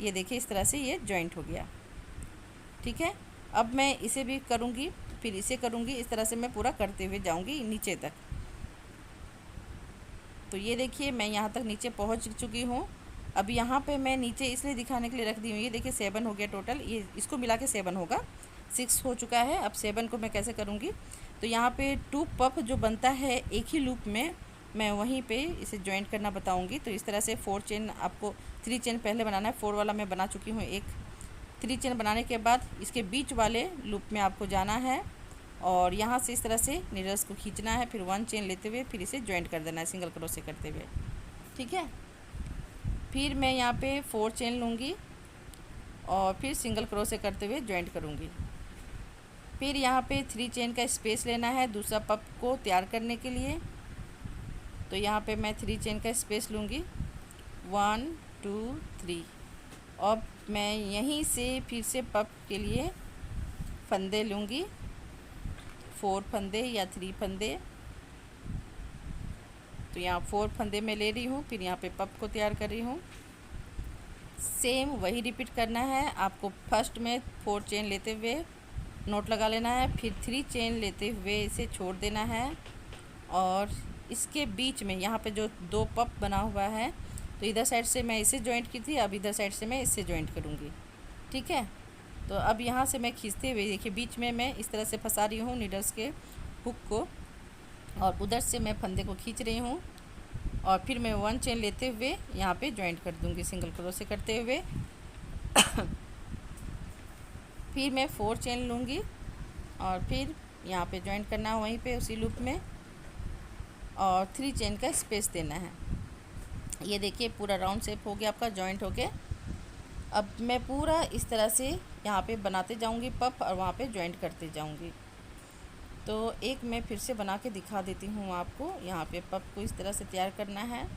ये देखिए इस तरह से ये जॉइंट हो गया। ठीक है, अब मैं इसे भी करूँगी, फिर इसे करूँगी, इस तरह से मैं पूरा करते हुए जाऊँगी नीचे तक। तो ये देखिए मैं यहाँ तक नीचे पहुँच चुकी हूँ। अब यहाँ पे मैं नीचे इसलिए दिखाने के लिए रख दी हूँ, ये देखिए 7 हो गया टोटल, ये इसको मिला के 7 होगा, 6 हो चुका है। अब 7 को मैं कैसे करूँगी, तो यहाँ पे 2 पफ जो बनता है एक ही लूप में, मैं वहीं पे इसे जॉइंट करना बताऊँगी। तो इस तरह से 4 चेन आपको, 3 चेन पहले बनाना है, 4 वाला मैं बना चुकी हूँ एक। 3 चेन बनाने के बाद इसके बीच वाले लूप में आपको जाना है और यहाँ से इस तरह से नीडल्स को खींचना है, फिर 1 चेन लेते हुए फिर इसे जॉइंट कर देना है सिंगल क्रोशे करते हुए। ठीक है, फिर मैं यहाँ पे 4 चेन लूँगी और फिर सिंगल क्रोशे करते हुए जॉइंट करूँगी। फिर यहाँ पे 3 चेन का स्पेस लेना है दूसरा पफ को तैयार करने के लिए। तो यहाँ पे मैं 3 चेन का स्पेस लूँगी, 1 2 3। अब मैं यहीं से फिर से पफ के लिए फंदे लूँगी, 4 फंदे या 3 फंदे। तो यहाँ 4 फंदे मैं ले रही हूँ, फिर यहाँ पे पफ को तैयार कर रही हूँ। सेम वही रिपीट करना है आपको। फर्स्ट में 4 चेन लेते हुए नोट लगा लेना है, फिर 3 चेन लेते हुए इसे छोड़ देना है और इसके बीच में यहाँ पे जो 2 पफ बना हुआ है, तो इधर साइड से मैं इसे जॉइंट की थी, अब इधर साइड से मैं इससे जॉइंट करूँगी। ठीक है, तो अब यहाँ से मैं खींचते हुए देखिए बीच में मैं इस तरह से फंसा रही हूँ नीडल्स के हुक को और उधर से मैं फंदे को खींच रही हूँ और फिर मैं 1 चेन लेते हुए यहाँ पे जॉइंट कर दूँगी सिंगल क्रोशे करते हुए। फिर मैं 4 चेन लूँगी और फिर यहाँ पे जॉइंट करना है वहीं पे उसी लूप में और 3 चेन का स्पेस देना है। ये देखिए पूरा राउंड शेप हो गया आपका, जॉइंट हो गया। अब मैं पूरा इस तरह से यहाँ पे बनाते जाऊँगी पफ और वहाँ पे जॉइंट करते जाऊँगी। तो एक मैं फिर से बना के दिखा देती हूँ आपको। यहाँ पे पफ को इस तरह से तैयार करना है।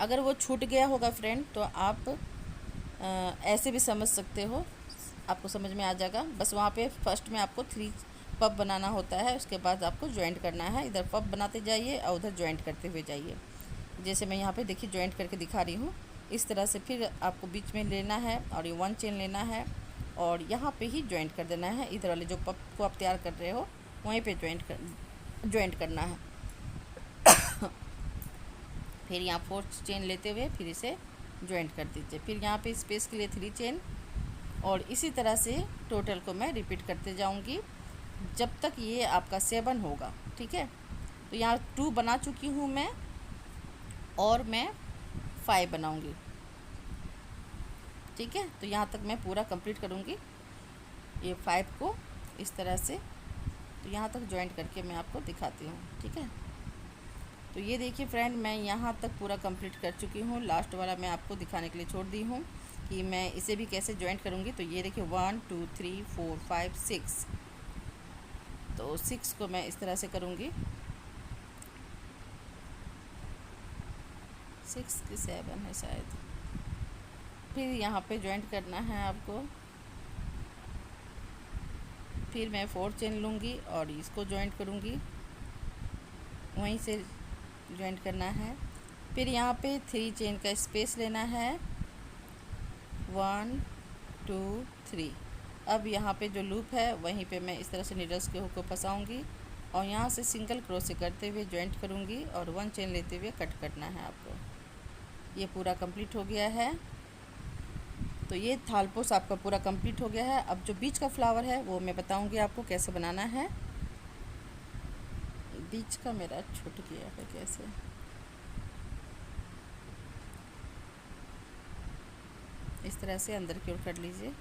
अगर वो छूट गया होगा फ्रेंड तो आप ऐसे भी समझ सकते हो, आपको समझ में आ जाएगा। बस वहाँ पे फर्स्ट में आपको 3 पफ बनाना होता है, उसके बाद आपको जॉइंट करना है। इधर पफ बनाते जाइए और उधर जॉइंट करते हुए जाइए। जैसे मैं यहाँ पे देखिए जॉइंट करके दिखा रही हूँ, इस तरह से फिर आपको बीच में लेना है और ये 1 चेन लेना है और यहाँ पे ही जॉइंट कर देना है। इधर वाले जो पफ को आप तैयार कर रहे हो वहीं पे जॉइंट करना है। फिर यहाँ 4 चेन लेते हुए फिर इसे जॉइंट कर दीजिए। फिर यहाँ पे स्पेस के लिए 3 चेन और इसी तरह से टोटल को मैं रिपीट करते जाऊँगी जब तक ये आपका 7 होगा। ठीक है, तो यहाँ 2 बना चुकी हूँ मैं और मैं 5 बनाऊँगी। ठीक है, तो यहाँ तक मैं पूरा कंप्लीट करूँगी ये 5 को इस तरह से। तो यहाँ तक जॉइंट करके मैं आपको दिखाती हूँ। ठीक है, तो ये देखिए फ्रेंड मैं यहाँ तक पूरा कंप्लीट कर चुकी हूँ। लास्ट वाला मैं आपको दिखाने के लिए छोड़ दी हूँ कि मैं इसे भी कैसे जॉइंट करूँगी। तो ये देखिए 1 2 3 4 5 6, तो 6 को मैं इस तरह से करूँगी, 6 की 7 है शायद। फिर यहाँ पे जॉइंट करना है आपको। फिर मैं 4 चेन लूँगी और इसको जॉइंट करूँगी, वहीं से जॉइंट करना है। फिर यहाँ पे 3 चेन का स्पेस लेना है, 1 2 3। अब यहाँ पे जो लूप है वहीं पे मैं इस तरह से नीडल्स के हुक को फंसाऊँगी और यहाँ से सिंगल क्रोशे करते हुए जॉइंट करूँगी और 1 चेन लेते हुए कट करना है आपको। ये पूरा कंप्लीट हो गया है। तो ये थालपोस आपका पूरा कंप्लीट हो गया है। अब जो बीच का फ्लावर है वो मैं बताऊँगी आपको कैसे बनाना है। बीच का मेरा छूट गया है कैसे, इस तरह से अंदर की ओर कर लीजिए।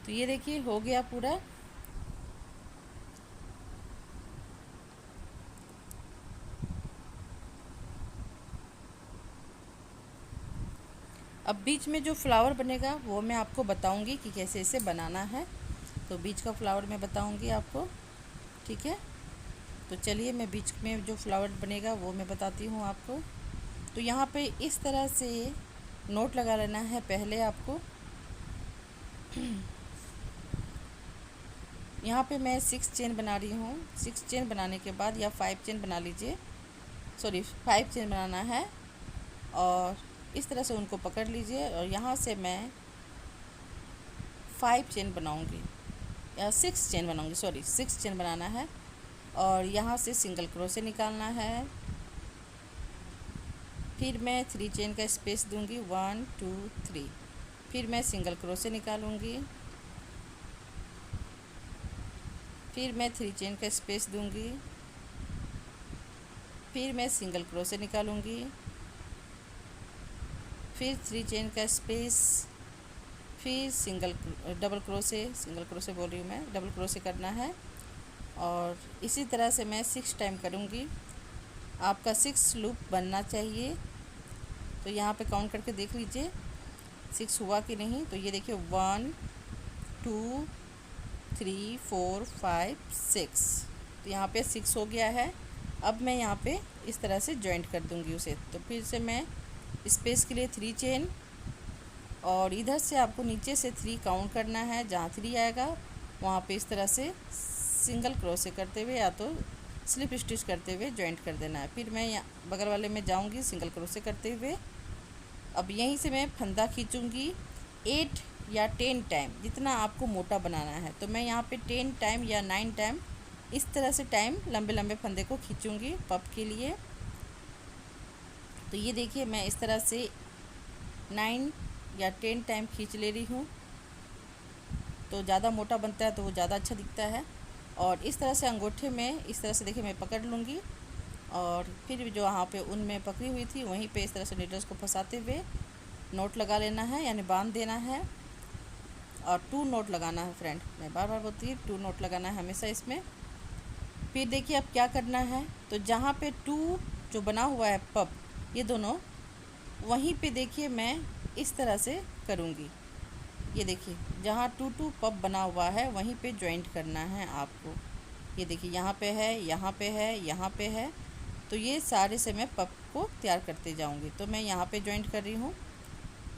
तो ये देखिए हो गया पूरा। अब बीच में जो फ्लावर बनेगा वो मैं आपको बताऊंगी कि कैसे इसे बनाना है। तो बीच का फ्लावर मैं बताऊंगी आपको, ठीक है। तो चलिए मैं बीच में जो फ्लावर बनेगा वो मैं बताती हूँ आपको। तो यहाँ पे इस तरह से नोट लगा लेना है पहले आपको। यहाँ पे मैं 6 चेन बना रही हूँ। 6 चेन बनाने के बाद, या 5 चेन बना लीजिए, सॉरी 5 चेन बनाना है। और इस तरह से उनको पकड़ लीजिए और यहाँ से मैं 5 चेन बनाऊँगी, या 6 चेन बनाऊँगी, सॉरी 6 चेन बनाना है। और यहाँ से सिंगल क्रोशे निकालना है। फिर मैं 3 चेन का स्पेस दूंगी, 1 2 3। फिर मैं सिंगल क्रोशे निकालूंगी। फिर मैं 3 चेन का स्पेस दूंगी। फिर मैं सिंगल क्रोशे निकालूंगी। फिर 3 चेन का स्पेस, फिर डबल क्रोशे बोल रही हूँ मैं, डबल क्रोशे करना है। और इसी तरह से मैं 6 टाइम करूँगी। आपका 6 लूप बनना चाहिए। तो यहाँ पे काउंट करके देख लीजिए 6 हुआ कि नहीं। तो ये देखिए 1 2 3 4 5 6। तो यहाँ पे 6 हो गया है। अब मैं यहाँ पे इस तरह से जॉइंट कर दूँगी उसे। तो फिर से मैं स्पेस के लिए 3 चेन, और इधर से आपको नीचे से 3 काउंट करना है। जहाँ 3 आएगा वहाँ पे इस तरह से सिंगल क्रोशे करते हुए या तो स्लिप स्टिच करते हुए जॉइंट कर देना है। फिर मैं यहाँ बगल वाले में जाऊँगी सिंगल क्रोशे करते हुए। अब यहीं से मैं फंदा खींचूँगी 8 या 10 टाइम, जितना आपको मोटा बनाना है। तो मैं यहाँ पे 10 टाइम या 9 टाइम इस तरह से टाइम लंबे लंबे फंदे को खींचूँगी पप के लिए। तो ये देखिए मैं इस तरह से 9 या 10 टाइम खींच ले रही हूँ। तो ज़्यादा मोटा बनता है तो वो ज़्यादा अच्छा दिखता है। और इस तरह से अंगूठे में इस तरह से देखिए मैं पकड़ लूँगी, और फिर जो वहाँ पे ऊन में पकड़ी हुई थी वहीं पे इस तरह से नीडल्स को फंसाते हुए नोट लगा लेना है, यानी बांध देना है। और 2 नोट लगाना है फ्रेंड, मैं बार बार बोलती हूँ 2 नोट लगाना है हमेशा इसमें। फिर देखिए अब क्या करना है। तो जहाँ पे 2 जो बना हुआ है पप, ये दोनों वहीं पे देखिए मैं इस तरह से करूँगी। ये देखिए जहाँ 2 पप बना हुआ है वहीं पे जॉइंट करना है आपको। ये देखिए यहाँ पे है, यहाँ पे है, यहाँ पे है। तो ये सारे से मैं पप को तैयार करते जाऊँगी। तो मैं यहाँ पे जॉइंट कर रही हूँ।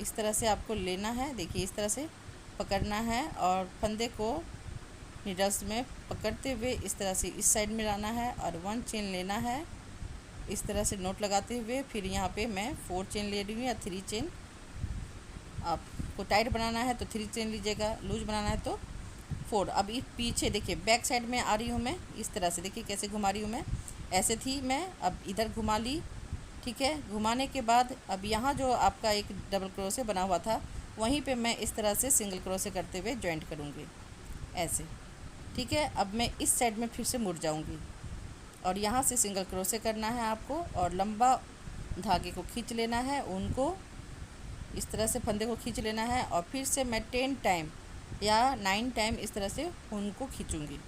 इस तरह से आपको लेना है, देखिए इस तरह से पकड़ना है और फंदे को नीडल्स में पकड़ते हुए इस तरह से इस साइड में लाना है और 1 चेन लेना है इस तरह से नोट लगाते हुए। फिर यहाँ पे मैं 4 चेन ले रही हूँ या 3 चेन। आपको टाइट बनाना है तो 3 चेन लीजिएगा, लूज बनाना है तो 4। अब इस पीछे देखिए बैक साइड में आ रही हूँ मैं, इस तरह से देखिए कैसे घुमा रही हूँ मैं। ऐसे थी मैं, अब इधर घुमा ली, ठीक है। घुमाने के बाद अब यहाँ जो आपका एक डबल क्रोशे बना हुआ था वहीं पे मैं इस तरह से सिंगल क्रोशे करते हुए जॉइंट करूँगी ऐसे, ठीक है। अब मैं इस साइड में फिर से मुड़ जाऊँगी और यहाँ से सिंगल क्रोशे करना है आपको, और लंबा धागे को खींच लेना है, उनको इस तरह से फंदे को खींच लेना है। और फिर से मैं 10 टाइम या 9 टाइम इस तरह से उनको खींचूँगी।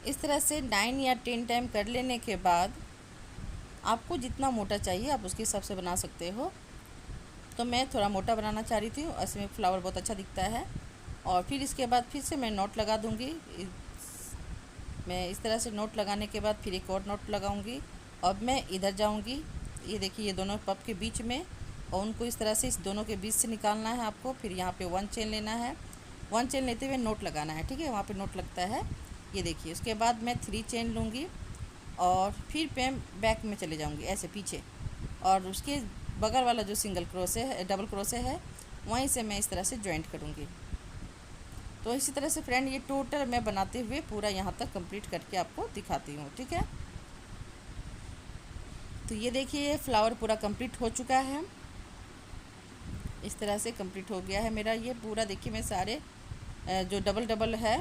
इस तरह से 9 या 10 टाइम कर लेने के बाद आपको जितना मोटा चाहिए आप उसके हिसाब से बना सकते हो। तो मैं थोड़ा मोटा बनाना चाह रही थी, इसमें फ्लावर बहुत अच्छा दिखता है। और फिर इसके बाद फिर से मैं नोट लगा दूँगी। मैं इस तरह से नोट लगाने के बाद फिर एक और नोट लगाऊंगी। अब मैं इधर जाऊंगी, ये देखिए ये दोनों पप के बीच में, और उनको इस तरह से इस दोनों के बीच से निकालना है आपको। फिर यहाँ पे 1 चेन लेना है, 1 चेन लेते हुए नोट लगाना है, ठीक है। वहाँ पे नोट लगता है, ये देखिए। उसके बाद मैं 3 चेन लूँगी और फिर मैं बैक में चले जाऊँगी ऐसे पीछे, और उसके बगल वाला जो सिंगल क्रोशे है, डबल क्रोशे है, वहीं से मैं इस तरह से जॉइंट करूँगी। तो इसी तरह से फ्रेंड ये टोटल मैं बनाते हुए पूरा यहाँ तक कंप्लीट करके आपको दिखाती हूँ, ठीक है। तो ये देखिए ये फ्लावर पूरा कंप्लीट हो चुका है, इस तरह से कंप्लीट हो गया है मेरा ये पूरा। देखिए मैं सारे जो डबल है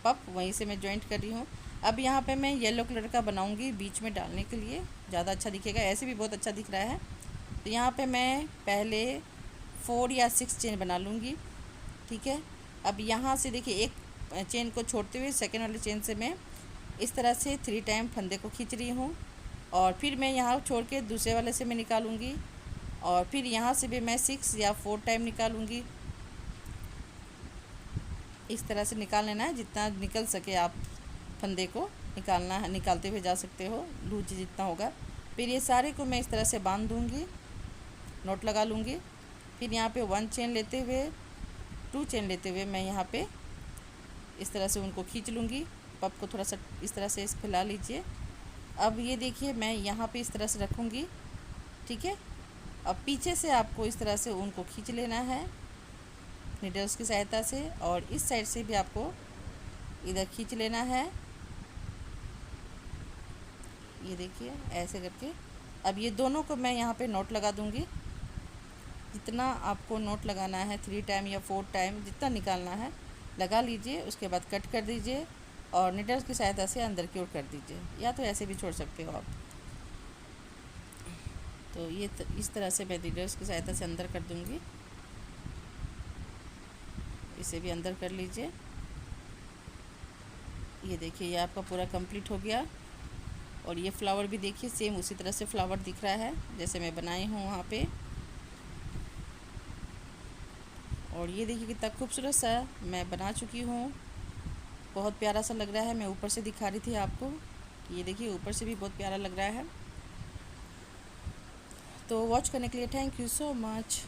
पप वहीं से मैं जॉइंट कर रही हूँ। अब यहाँ पे मैं येलो कलर का बनाऊँगी बीच में डालने के लिए, ज़्यादा अच्छा दिखेगा, ऐसे भी बहुत अच्छा दिख रहा है। तो यहाँ पे मैं पहले 4 या 6 चेन बना लूँगी, ठीक है। अब यहाँ से देखिए एक चेन को छोड़ते हुए सेकेंड वाले चेन से मैं इस तरह से 3 टाइम फंदे को खींच रही हूँ, और फिर मैं यहाँ छोड़ के दूसरे वाले से मैं निकालूँगी, और फिर यहाँ से भी मैं 6 या 4 टाइम निकालूँगी। इस तरह से निकाल लेना है, जितना निकल सके आप फंदे को निकालना है, निकालते हुए जा सकते हो, लूज जितना होगा। फिर ये सारे को मैं इस तरह से बांध दूँगी, नोट लगा लूँगी। फिर यहाँ पे 1 चेन लेते हुए 2 चेन लेते हुए मैं यहाँ पे इस तरह से उनको खींच लूँगी। पप को थोड़ा सा इस तरह से फैला लीजिए। अब ये देखिए मैं यहाँ पे इस तरह से रखूँगी, ठीक है। अब पीछे से आपको इस तरह से उनको खींच लेना है नीडल्स की सहायता से, और इस साइड से भी आपको इधर खींच लेना है, ये देखिए ऐसे करके। अब ये दोनों को मैं यहाँ पे नोट लगा दूँगी, जितना आपको नोट लगाना है 3 टाइम या 4 टाइम जितना निकालना है लगा लीजिए। उसके बाद कट कर दीजिए और नीडल्स की सहायता से अंदर की ओर कर दीजिए, या तो ऐसे भी छोड़ सकते हो आप। तो ये इस तरह से मैं नीडल्स की सहायता से अंदर कर दूँगी, इसे भी अंदर कर लीजिए। ये देखिए ये आपका पूरा कंप्लीट हो गया। और ये फ्लावर भी देखिए सेम उसी तरह से फ्लावर दिख रहा है जैसे मैं बनाई हूँ वहाँ पे। और ये देखिए कितना खूबसूरत सा मैं बना चुकी हूँ, बहुत प्यारा सा लग रहा है। मैं ऊपर से दिखा रही थी आपको, ये देखिए ऊपर से भी बहुत प्यारा लग रहा है। तो वॉच करने के लिए थैंक यू सो मच।